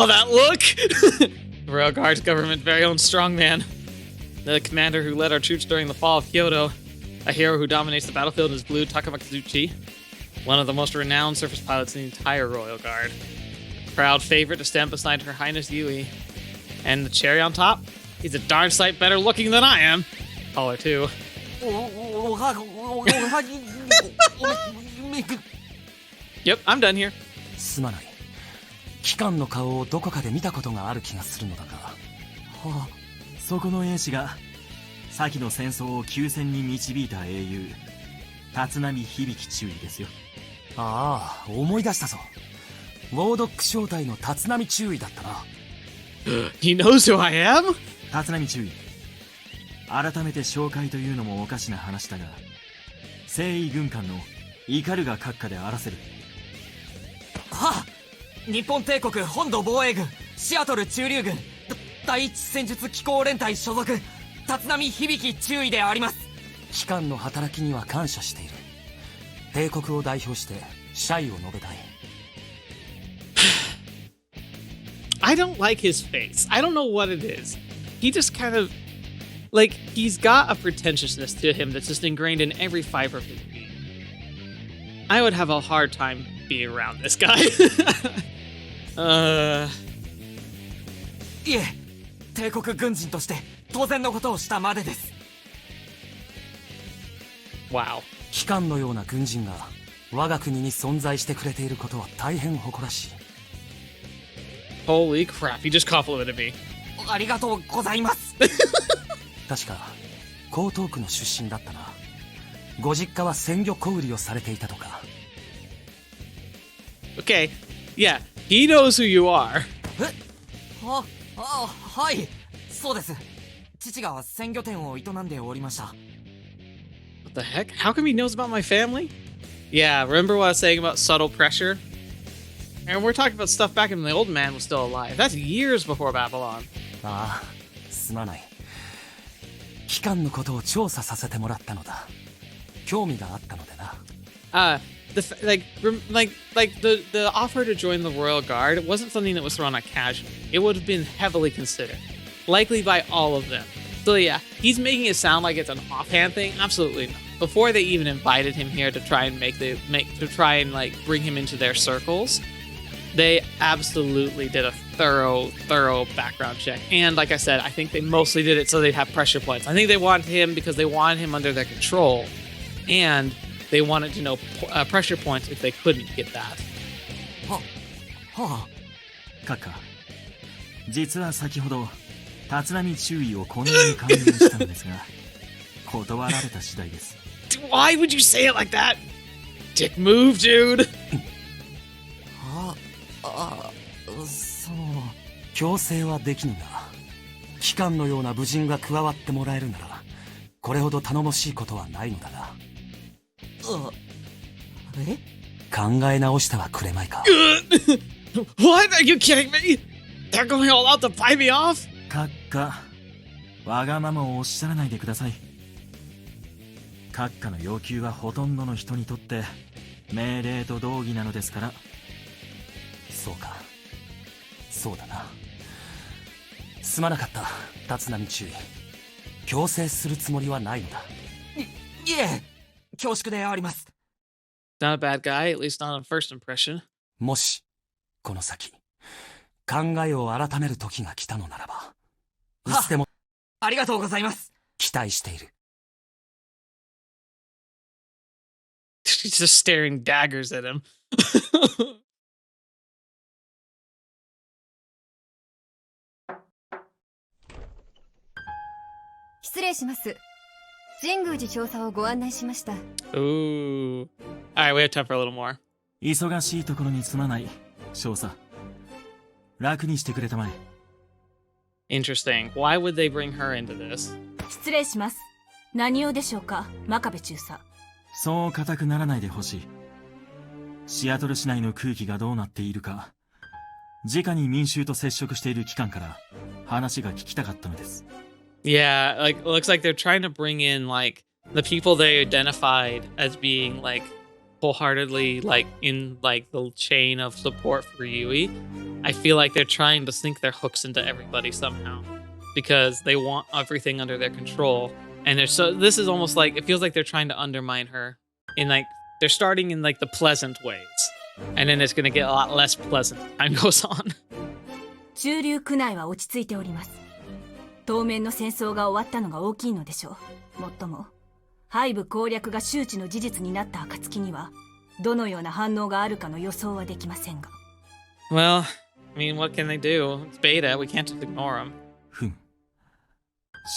that look! The Royal Guard's government's very own strongman. The commander who led our troops during the fall of Kyoto. A hero who dominates the battlefield is Blue Takamakizuchi. One of the most renowned surface pilots in the entire Royal Guard. proud favorite to stand beside Her Highness Yui. And the cherry on top? He's a darn sight better looking than I am. Taller too. Yep, I'm done here.
すまない。機関の顔をどこかで見たことがある気がするのだが。
はあ、そこの英士が先の戦争を休戦に導いた英雄立浪響注意ですよ。
ああ、思い出したぞ。ウォードック小隊の立浪注意だったな。
He knows who I am?
立浪注意、改めて紹介というのもおかしな話だが、征夷軍艦の怒るが閣下であらせる。
はあ、日本帝国本土防衛軍シアトル駐留軍第一戦術機構連隊所属立浪響注意であります。
機関の働きには感謝している。帝国を代表して謝意を述べたい。
I don't like his face. I don't know what it is. He just kind of, like, he's got a pretentiousness to him that's just ingrained in every fiber of his being. I would have a hard time being around this guy.
いえ、帝国軍人として当然のことをしたまでです。
Wow.
機関のような軍人が我が国に存在してくれていることは大変誇らしい。
Holy crap, he just complimented me.
ありがとうございます。
確か江東区の出身だったな。ご実家は鮮魚小売りをされていたとか。
Okay, yeah, he knows who you are.
はい、そうです。父が鮮魚店を営んでおりました。
What the heck? How come he knows about my family? Yeah, remember what I was saying about subtle pressure? And we're talking about stuff back when the old man was still alive. That's years before Babylon.
ああ、すまない。機関のことを調査させてもらったのだ。興味があったのでな。
The offer to join the royal guard wasn't something that was thrown out casually. It would have been heavily considered, likely by all of them. So yeah, he's making it sound like it's an offhand thing. Absolutely not. Before they even invited him here to try and bring him into their circles, they absolutely did a thorough background check. And like I said, I think they mostly did it so they'd have pressure points. I think they wanted him because they wanted him under their control, and they wanted to know pressure points if they couldn't get that.
閣下、実は先ほど立浪注意をこのように勧誘したのですが、断られた次第です。
Why would you say it like that? Dick move, dude.
強制はできぬが、機関のような武人が加わってもらえるなら、これほど頼もしいことはないのだが。考え直してはくれまいか。
What? Are you kidding me? They're going all out to buy me off?
閣下、わがままをおっしゃらないでください。閣下の要求はほとんどの人にとって命令と同義なのですから。
そうか、そうだな。すまなかった、立浪注意。強制するつもりはないのだ。
いえ、恐縮であります。
Not a bad guy, at least not on first impression.
もしこの先考えを改める時が来たのならば、いつでも
ありがとうございます。
期待している。
She's just staring daggers at him.
失礼します。神宮寺調査をご案内しました。
Ooh. Alright, we have time for a little more.
忙しいところにすまない、少佐。楽にしてくれたまえ。
Interesting. Why would they bring her into this?
失礼します。何用でしょうか、真壁中佐。
そう固くならないでほしい。シアトル市内の空気がどうなっているか、直に民衆と接触している機関から話が聞きたかったのです。
Yeah, like it looks like they're trying to bring in like the people they identified as being like wholeheartedly like in like the chain of support for Yui. I feel like they're trying to sink their hooks into everybody somehow because they want everything under their control. And this is almost like it feels like they're trying to undermine her in like they're starting in like the pleasant ways. And then it's gonna get a lot less pleasant as time goes on.
中流区内は落ち着いております。当面の戦争が終わったのが大きいのでしょう。もっともハイブ攻略が周知の事実になった暁にはどのような反応があるかの予想はできませんが。
Well, I mean, what can they do? It's beta. We can't just ignore them.
ふん。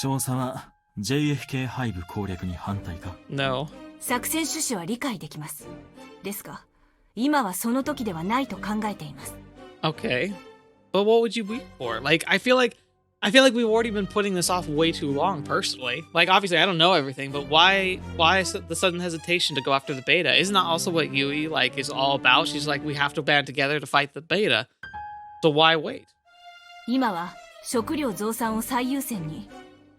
少佐は JFK ハイブ攻略に反対か？
No.
作戦趣旨は理解できます。ですが今はその時ではないと考えています。
Okay. But what would you wait for? Like, I feel like we've already been putting this off way too long, personally. Like, obviously, I don't know everything, but why the sudden hesitation to go after the beta? Isn't that also what Yui, like, is all about? She's like, we have to band together to fight the beta. So why wait?
今は食料増産を最優先に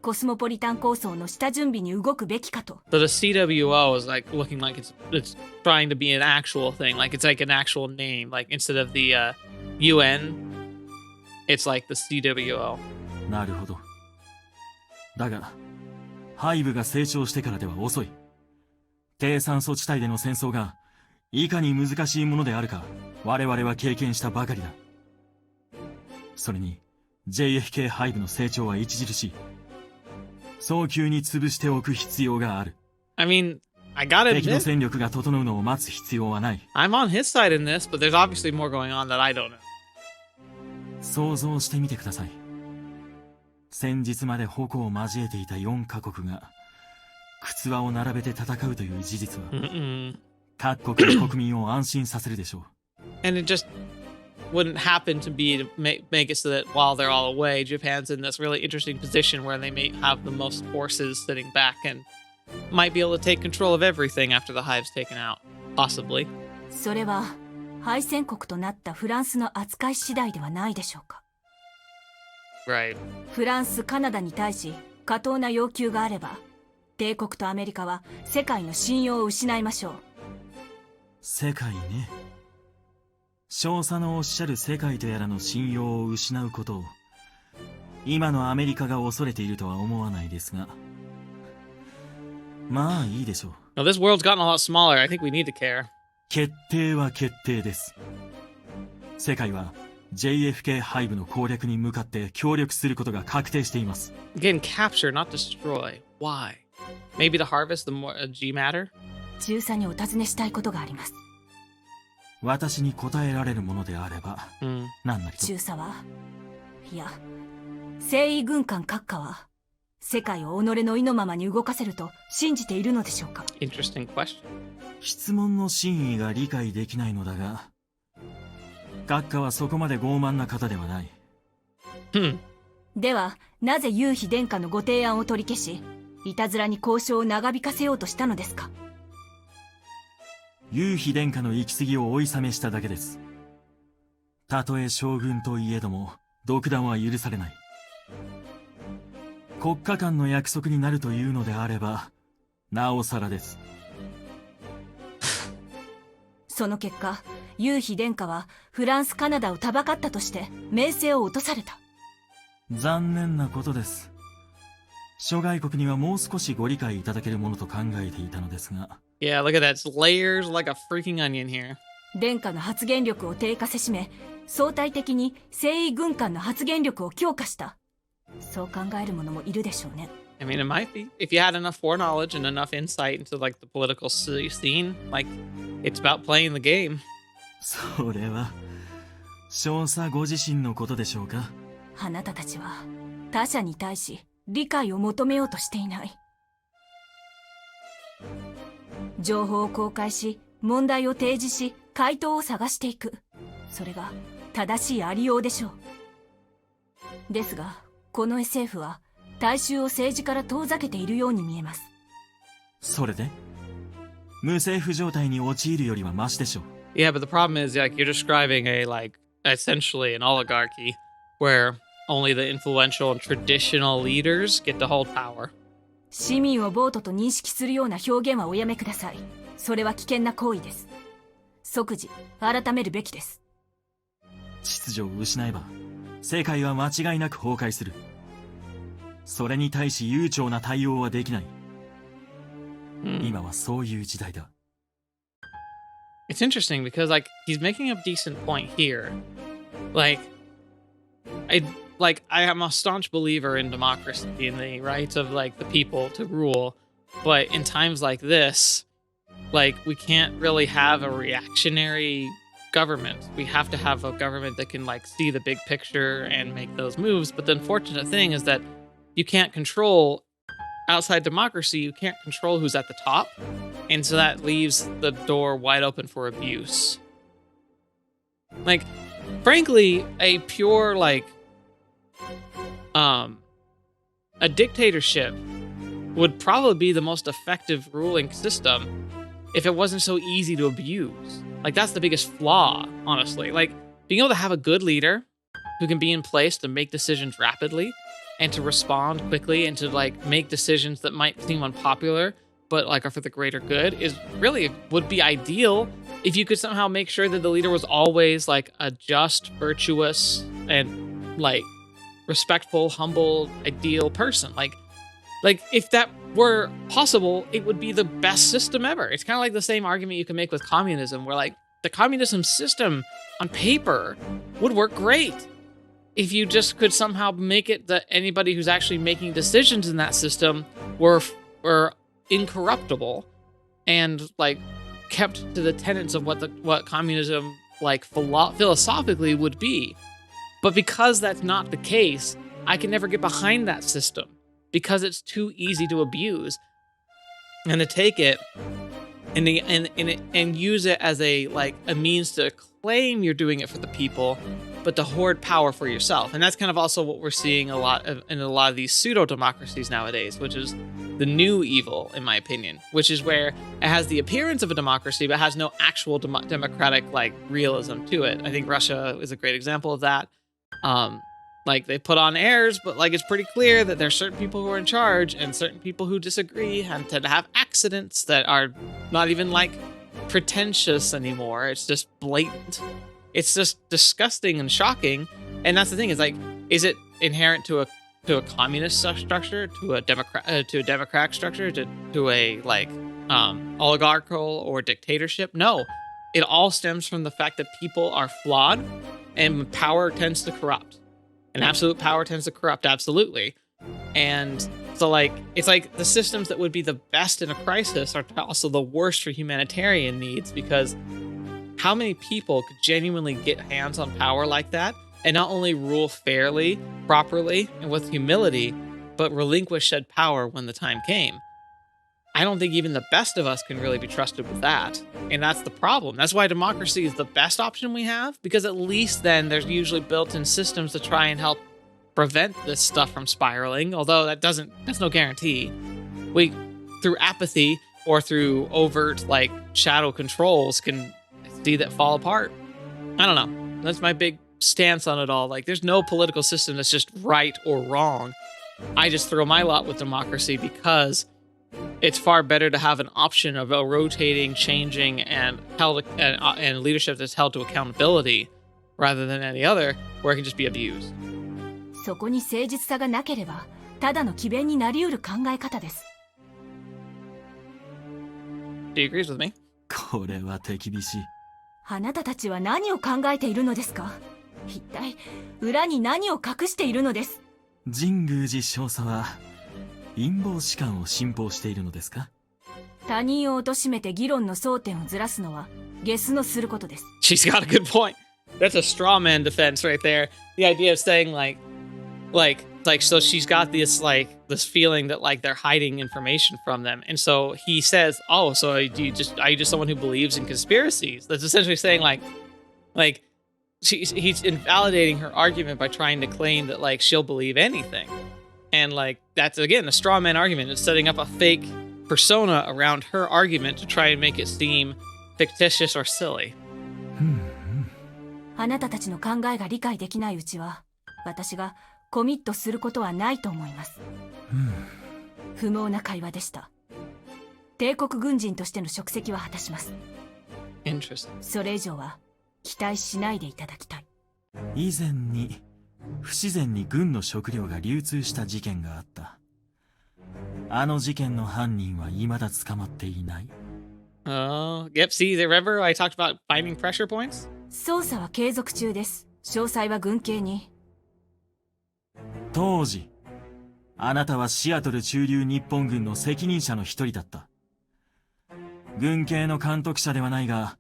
コスモポリタン構想の下準備に動くべきかと。
So the CWO is, like, looking like it's trying to be an actual thing. Like, it's like an actual name. Like, instead of the UN, it's like the CWO.
なるほど。だが、ハイブが成長してからでは遅い。低酸素地帯での戦争がいかに難しいものであるか、我々は経験したばかりだ。それに、JFK ハイブの成長は著しい。早急に潰しておく必要がある。
I mean, I gotta
敵の
admit,
戦力が整うのを待つ必要はない。
I'm on his side in this, but there's obviously more going on that I don't know.
想像してみてください。先日まで矛を交えていた4カ国が靴輪を並べて戦うという事実は 各国の国民を安心させるでしょう。
And it just wouldn't happen to be to make it so that while they're all away, Japan's in this really interesting position where they may have the most forces sitting back and might be able to take control of everything after the Hive's taken out. Possibly.
それは敗戦国となったフランスの扱い次第ではないでしょうか。
Right.
フランス、カナダに対し過当な要求があれば帝国とアメリカは世界の信用を失いましょう。
世界ね。少佐のおっしゃる世界とやらの信用を失うことを今のアメリカが恐れているとは思わないですが、まあいいでしょう。
Now this world's gotten a lot smaller. I think we need to care.
決定は決定です。世界は JFK ハイブの攻略に向かって協力することが確定しています。
Again, capture, not destroy. Why? Maybe to harvest the more G matter?
中佐にお尋ねしたいことがあります。
私に答えられるものであれば、何なりと。
中佐はいや征夷軍艦閣下は世界を己の意のままに動かせると信じているのでしょうか。
Interesting question.
質問の真意が理解できないのだが、閣下はそこまで傲慢な方ではない。
ではなぜ雄妃殿下のご提案を取り消しいたずらに交渉を長引かせようとしたのですか。
雄妃殿下の行き過ぎを追い冷めしただけです。たとえ将軍といえども独断は許されない。国家間の約束になるというのであればなおさらです。
その結果雄妃殿下はフランスカナダをたばかったとして名声を落とされた。
残念なことです。諸外国にはもう少しご理解いただけるものと考えていたのですが。
Yeah, look at that. It's layers like a freaking onion here.
殿下の発言力を低下せしめ相対的に征夷軍艦の発言力を強化した。そう考える者もいるでしょうね。
I mean, it might be. If you had enough foreknowledge and enough insight into like the political scene, like it's about playing the game.
それは少佐ご自身のことでしょうか。
あなたたちは他者に対し理解を求めようとしていない。情報を公開し問題を提示し回答を探していく、それが正しいありようでしょう。ですがこの SF は大衆を政治から遠ざけているように見えます。
それで無政府状態に陥るよりはマシでしょう。
Yeah, but the problem is like you're describing a like essentially an oligarchy where only the influential and traditional leaders get to hold power.
市民を暴徒と認識するような表現はおやめください。それは危険な行為です。即時改めるべきです。
秩序を失えば世界は間違いなく崩壊する。それに対し悠長な対応はできない。今はそういう時代だ。
It's interesting because like he's making a decent point here. Like I am a staunch believer in democracy, in the rights of like the people to rule, but in times like this, like we can't really have a reactionary government. We have to have a government that can like see the big picture and make those moves. But the unfortunate thing is that you can't control outside democracy, you can't control who's at the top. And so that leaves the door wide open for abuse. Like, frankly, a pure like a dictatorship would probably be the most effective ruling system if it wasn't so easy to abuse. Like, that's the biggest flaw, honestly. Like, being able to have a good leader who can be in place to make decisions rapidly and to respond quickly and to, like, make decisions that might seem unpopular, but, like, are for the greater good is really would be ideal if you could somehow make sure that the leader was always, like, a just, virtuous, and, like, respectful, humble, ideal person. Like, if that were possible, it would be the best system ever. It's kind of like the same argument you can make with communism, where like the communism system on paper would work great if you just could somehow make it that anybody who's actually making decisions in that system were incorruptible and like kept to the tenets of what communism like philosophically would be. But because that's not the case, I can never get behind that system, because it's too easy to abuse and to take it and use it as a means to claim you're doing it for the people, but to hoard power for yourself. And that's kind of also what we're seeing in a lot of these pseudo democracies nowadays, which is the new evil, in my opinion, which is where it has the appearance of a democracy but has no actual democratic like realism to it. I think Russia is a great example of that. Like, they put on airs, but like it's pretty clear that there's certain people who are in charge and certain people who disagree and tend to have accidents that are not even like pretentious anymore. It's just blatant. It's just disgusting and shocking. And that's the thing, is like, is it inherent to a communist structure, to a democratic structure, to a like oligarchical or dictatorship? No, it all stems from the fact that people are flawed and power tends to corrupt. And absolute power tends to corrupt, absolutely. And so, like, it's like the systems that would be the best in a crisis are also the worst for humanitarian needs, because how many people could genuinely get hands on power like that and not only rule fairly, properly, and with humility, but relinquish said power when the time came? I don't think even the best of us can really be trusted with that. And that's the problem. That's why democracy is the best option we have, because at least then there's usually built-in systems to try and help prevent this stuff from spiraling, although that's no guarantee. We, through apathy or through overt like shadow controls, can see that fall apart. I don't know. That's my big stance on it all. Like, there's no political system that's just right or wrong. I just throw my lot with democracy because it's far better to have an option of a rotating, changing, and leadership that's held to accountability, rather than any other where it can just be abused.
そこに誠実さがなければ、ただの詭弁になりうる考え方です。
Do you agree with me?
これは手厳しい。
あなたたちは何を考えているのですか？一体裏に何を隠しているのです？
神宮寺少佐は陰謀士官を信奉しているのですか？
他人を貶めて議論の争点をずらすのはゲスのすることです。
She's got a good point. That's a straw man defense right there. The idea of saying so she's got this feeling that like they're hiding information from them, and so he says, "Oh, so are you just someone who believes in conspiracies?" That's essentially saying like he's invalidating her argument by trying to claim that like she'll believe anything, and like that's again a straw man argument. It's setting up a fake persona around her argument to try and make it seem fictitious or silly.
あなたたちの考えが理解できないうちは、私がコミットすることはないと思います。不毛な会話でした。帝国軍人としての職責は果たします。
Interesting.
それ以上は期待しないでいただきたい。
以前に不自然に軍の食料が流通した事件があった。あの事件の犯人は未だ捕まっていない。
Oh, yep. See, remember I talked about finding pressure points?
捜査は継続中です。詳細は軍警に。
当時、あなたはシアトル駐留日本軍の責任者の一人だった。軍系の監督者ではないが、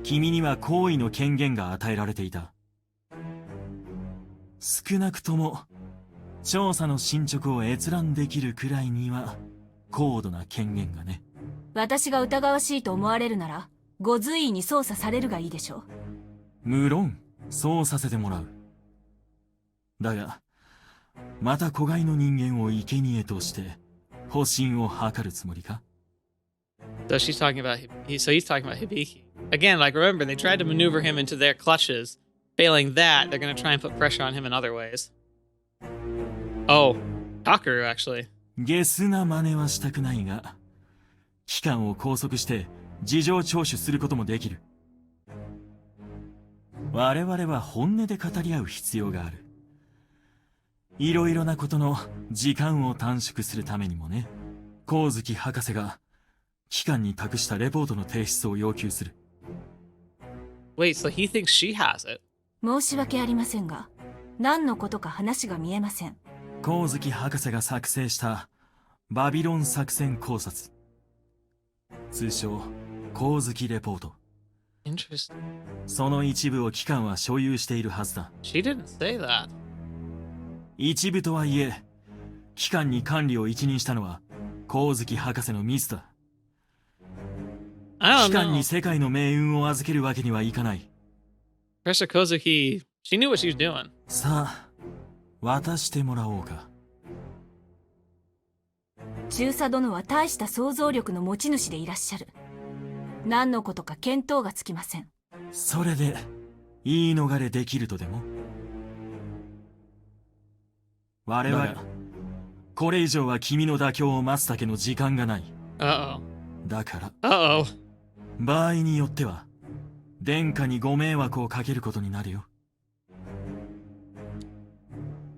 君には行為の権限が与えられていた。少なくとも、調査の進捗を閲覧できるくらいには、高度な権限がね。
私が疑わしいと思われるなら、ご随意に捜査されるがいいでしょう。
無論、そうさせてもらう。だが、また子飼いの人間を生贄として、保身を図るつもりか？
So she's talking about, so he's talking about Hibiki. Again, like, remember, they tried to maneuver him into their clutches. Failing that, they're going to try and put pressure on him in other ways. Oh, Takaru, actually.
ゲスな真似はしたくないが、機関を拘束して事情聴取することもできる。我々は本音で語り合う必要がある。いろいろなことの時間を短縮するためにもね。光月博士が機関に託したレポートの提出を要求する。
Wait, so he thinks she has it?
申し訳ありませんが、何のことか話が見えません。
光月博士が作成したバビロン作戦考察。通称、光月レポート。
Interesting.
その一部を機関は所有しているはずだ。
She didn't say that.
一部とはいえ、機関に管理を一任したのは光月博士のミスだ。
I
機
don't
関
know.
に世界の命運を預けるわけにはいかない。
Professor Kozuki, she knew what she was doing.
さあ、渡してもらおうか。
中佐殿は大した想像力の持ち主でいらっしゃる。何のことか見当がつきません。
それで、言い逃れできるとでも？我々、これ以上は君の妥協を待つだけの時間がない。
Uh-oh.
だから、
Uh-oh.
場合によっては、殿下にご迷惑をかけることになるよ。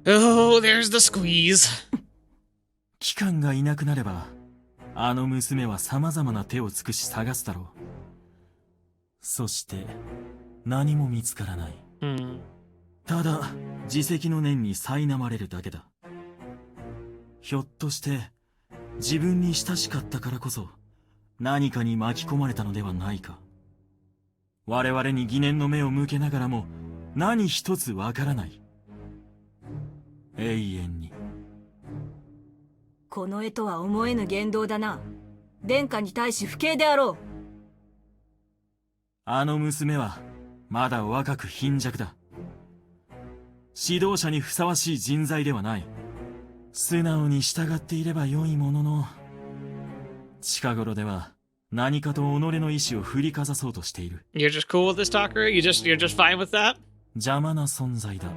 Oh, there's the squeeze.
機関がいなくなれば、あの娘は様々な手を尽くし探すだろう。そして、何も見つからない。
Hmm.
ただ、自責の念に苛まれるだけだ。ひょっとして、自分に親しかったからこそ、何かに巻き込まれたのではないか。我々に疑念の目を向けながらも、何一つわからない。永遠に。
この絵とは思えぬ言動だな。殿下に対し不敬であろう。
あの娘は、まだ若く貧弱だ。指導者にふさわしい人材ではない。素直に従っていれば良いものの、近頃では何かと己の意志を振りかざそうとしている。
You're just cool with this, Takaru? You're just fine with that?
邪魔な存在だ。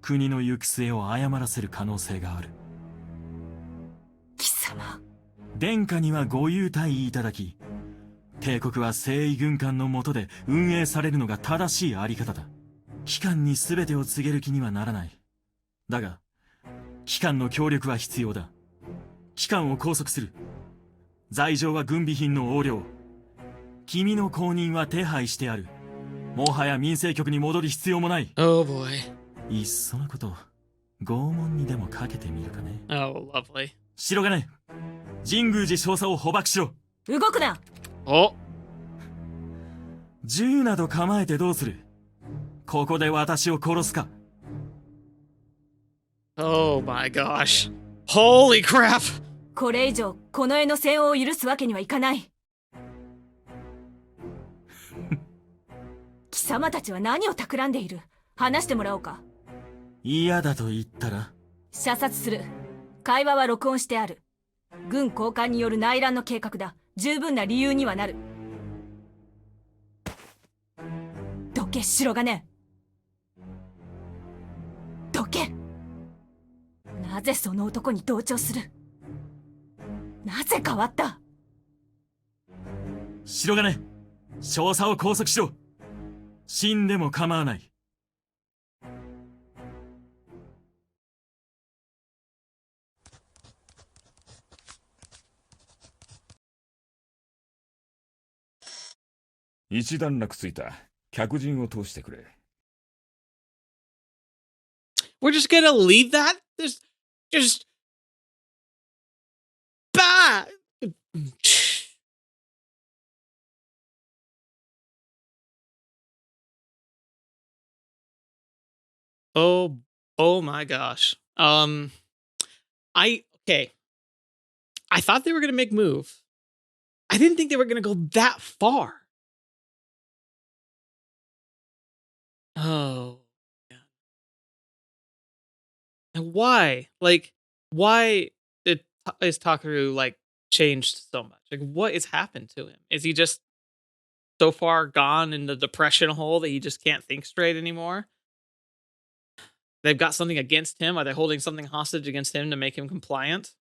国の行く末を誤らせる可能性がある。
貴様。
殿下にはご優待いただき、帝国は征夷軍艦の下で運営されるのが正しいあり方だ。機関に全てを告げる気にはならない。だが、機関の協力は必要だ。機関を拘束する。罪状は軍備品の横領。君の後任は手配してある。もはや民生局に戻る必要もない。
Oh boy.
いっそのこと、拷問にでもかけてみるかね。
Oh, lovely.
白金、神宮寺少佐を捕獲しろ。
動くな。
Oh.
銃など構えてどうする？ここで私を殺すか？
Oh my gosh. Holy crap!
これ以上この絵の戦王を許すわけにはいかない。貴様たちは何を企んでいる？話してもらおうか。
嫌だと言ったら？
射殺する。会話は録音してある。軍高官による内乱の計画だ。十分な理由にはなる。どけ、白金。どけ。なぜその男に同調する？なぜ変わった？
白金、少佐を拘束しろ。死んでも構わない。
一段落ついた。客人を通してくれ。
We're just gonna leave that? Just bah! Oh my gosh. Okay. I thought they were gonna make move. I didn't think they were gonna go that far. Oh. Yeah. And why? Like, why is Takaru like changed so much? Like, what has happened to him? Is he just so far gone in the depression hole that he just can't think straight anymore? They've got something against him. Are they holding something hostage against him to make him compliant?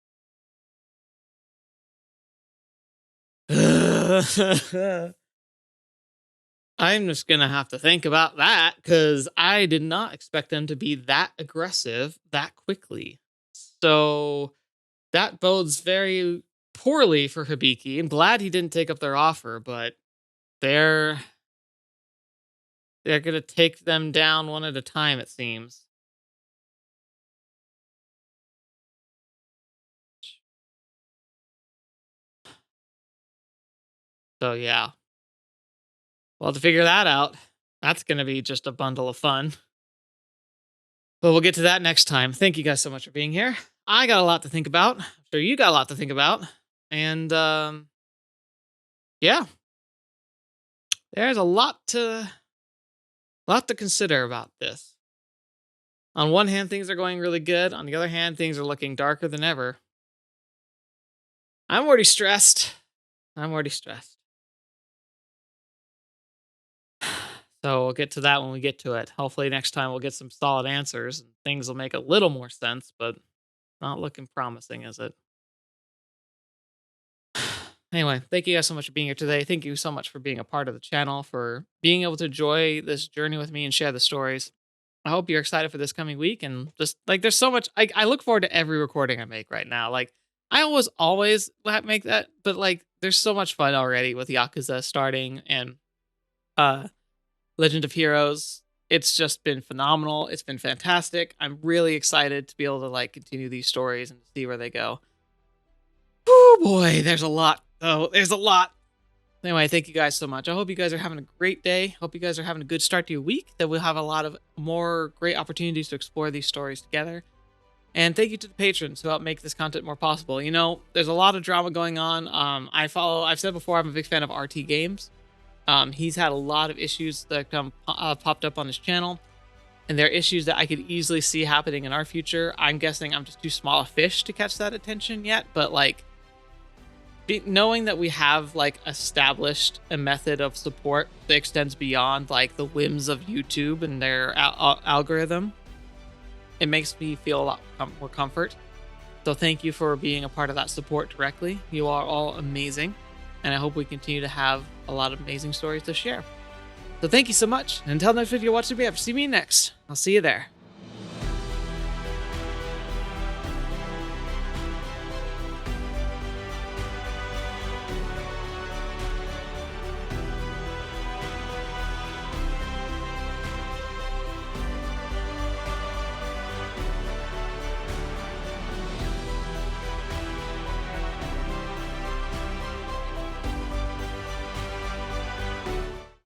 I'm just gonna have to think about that because I did not expect them to be that aggressive that quickly. So that bodes very poorly for Hibiki. I'm glad he didn't take up their offer, but they're gonna take them down one at a time, it seems. So yeah. Well, to figure that out, that's going to be just a bundle of fun. But we'll get to that next time. Thank you guys so much for being here. I got a lot to think about. I'm sure you got a lot to think about. And yeah. There's a lot to consider about this. On one hand, things are going really good. On the other hand, things are looking darker than ever. I'm already stressed. So we'll get to that when we get to it. Hopefully next time we'll get some solid answers and things will make a little more sense, but not looking promising, is it? Anyway, thank you guys so much for being here today. Thank you so much for being a part of the channel, for being able to enjoy this journey with me and share the stories. I hope you're excited for this coming week, and just like there's so much I look forward to every recording I make right now. Like I always make that, but like there's so much fun already with Yakuza starting and Legend of Heroes. It's just been phenomenal. It's been fantastic. I'm really excited to be able to like continue these stories and see where they go. Oh boy, there's a lot. Oh, there's a lot. Anyway, thank you guys so much. I hope you guys are having a great day. Hope you guys are having a good start to your week. That we'll have a lot of more great opportunities to explore these stories together. And thank you to the patrons who help make this content more possible. You know, there's a lot of drama going on. I've said before, I'm a big fan of RT Games. He's had a lot of issues that popped up on his channel, and they're issues that I could easily see happening in our future. I'm guessing I'm just too small a fish to catch that attention yet, but like knowing that we have like established a method of support that extends beyond like the whims of YouTube and their algorithm, it makes me feel a lot more comfort. So thank you for being a part of that support directly. You are all amazing. And I hope we continue to have a lot of amazing stories to share. So thank you so much. And until next video, watch the video. See me next. I'll see you there.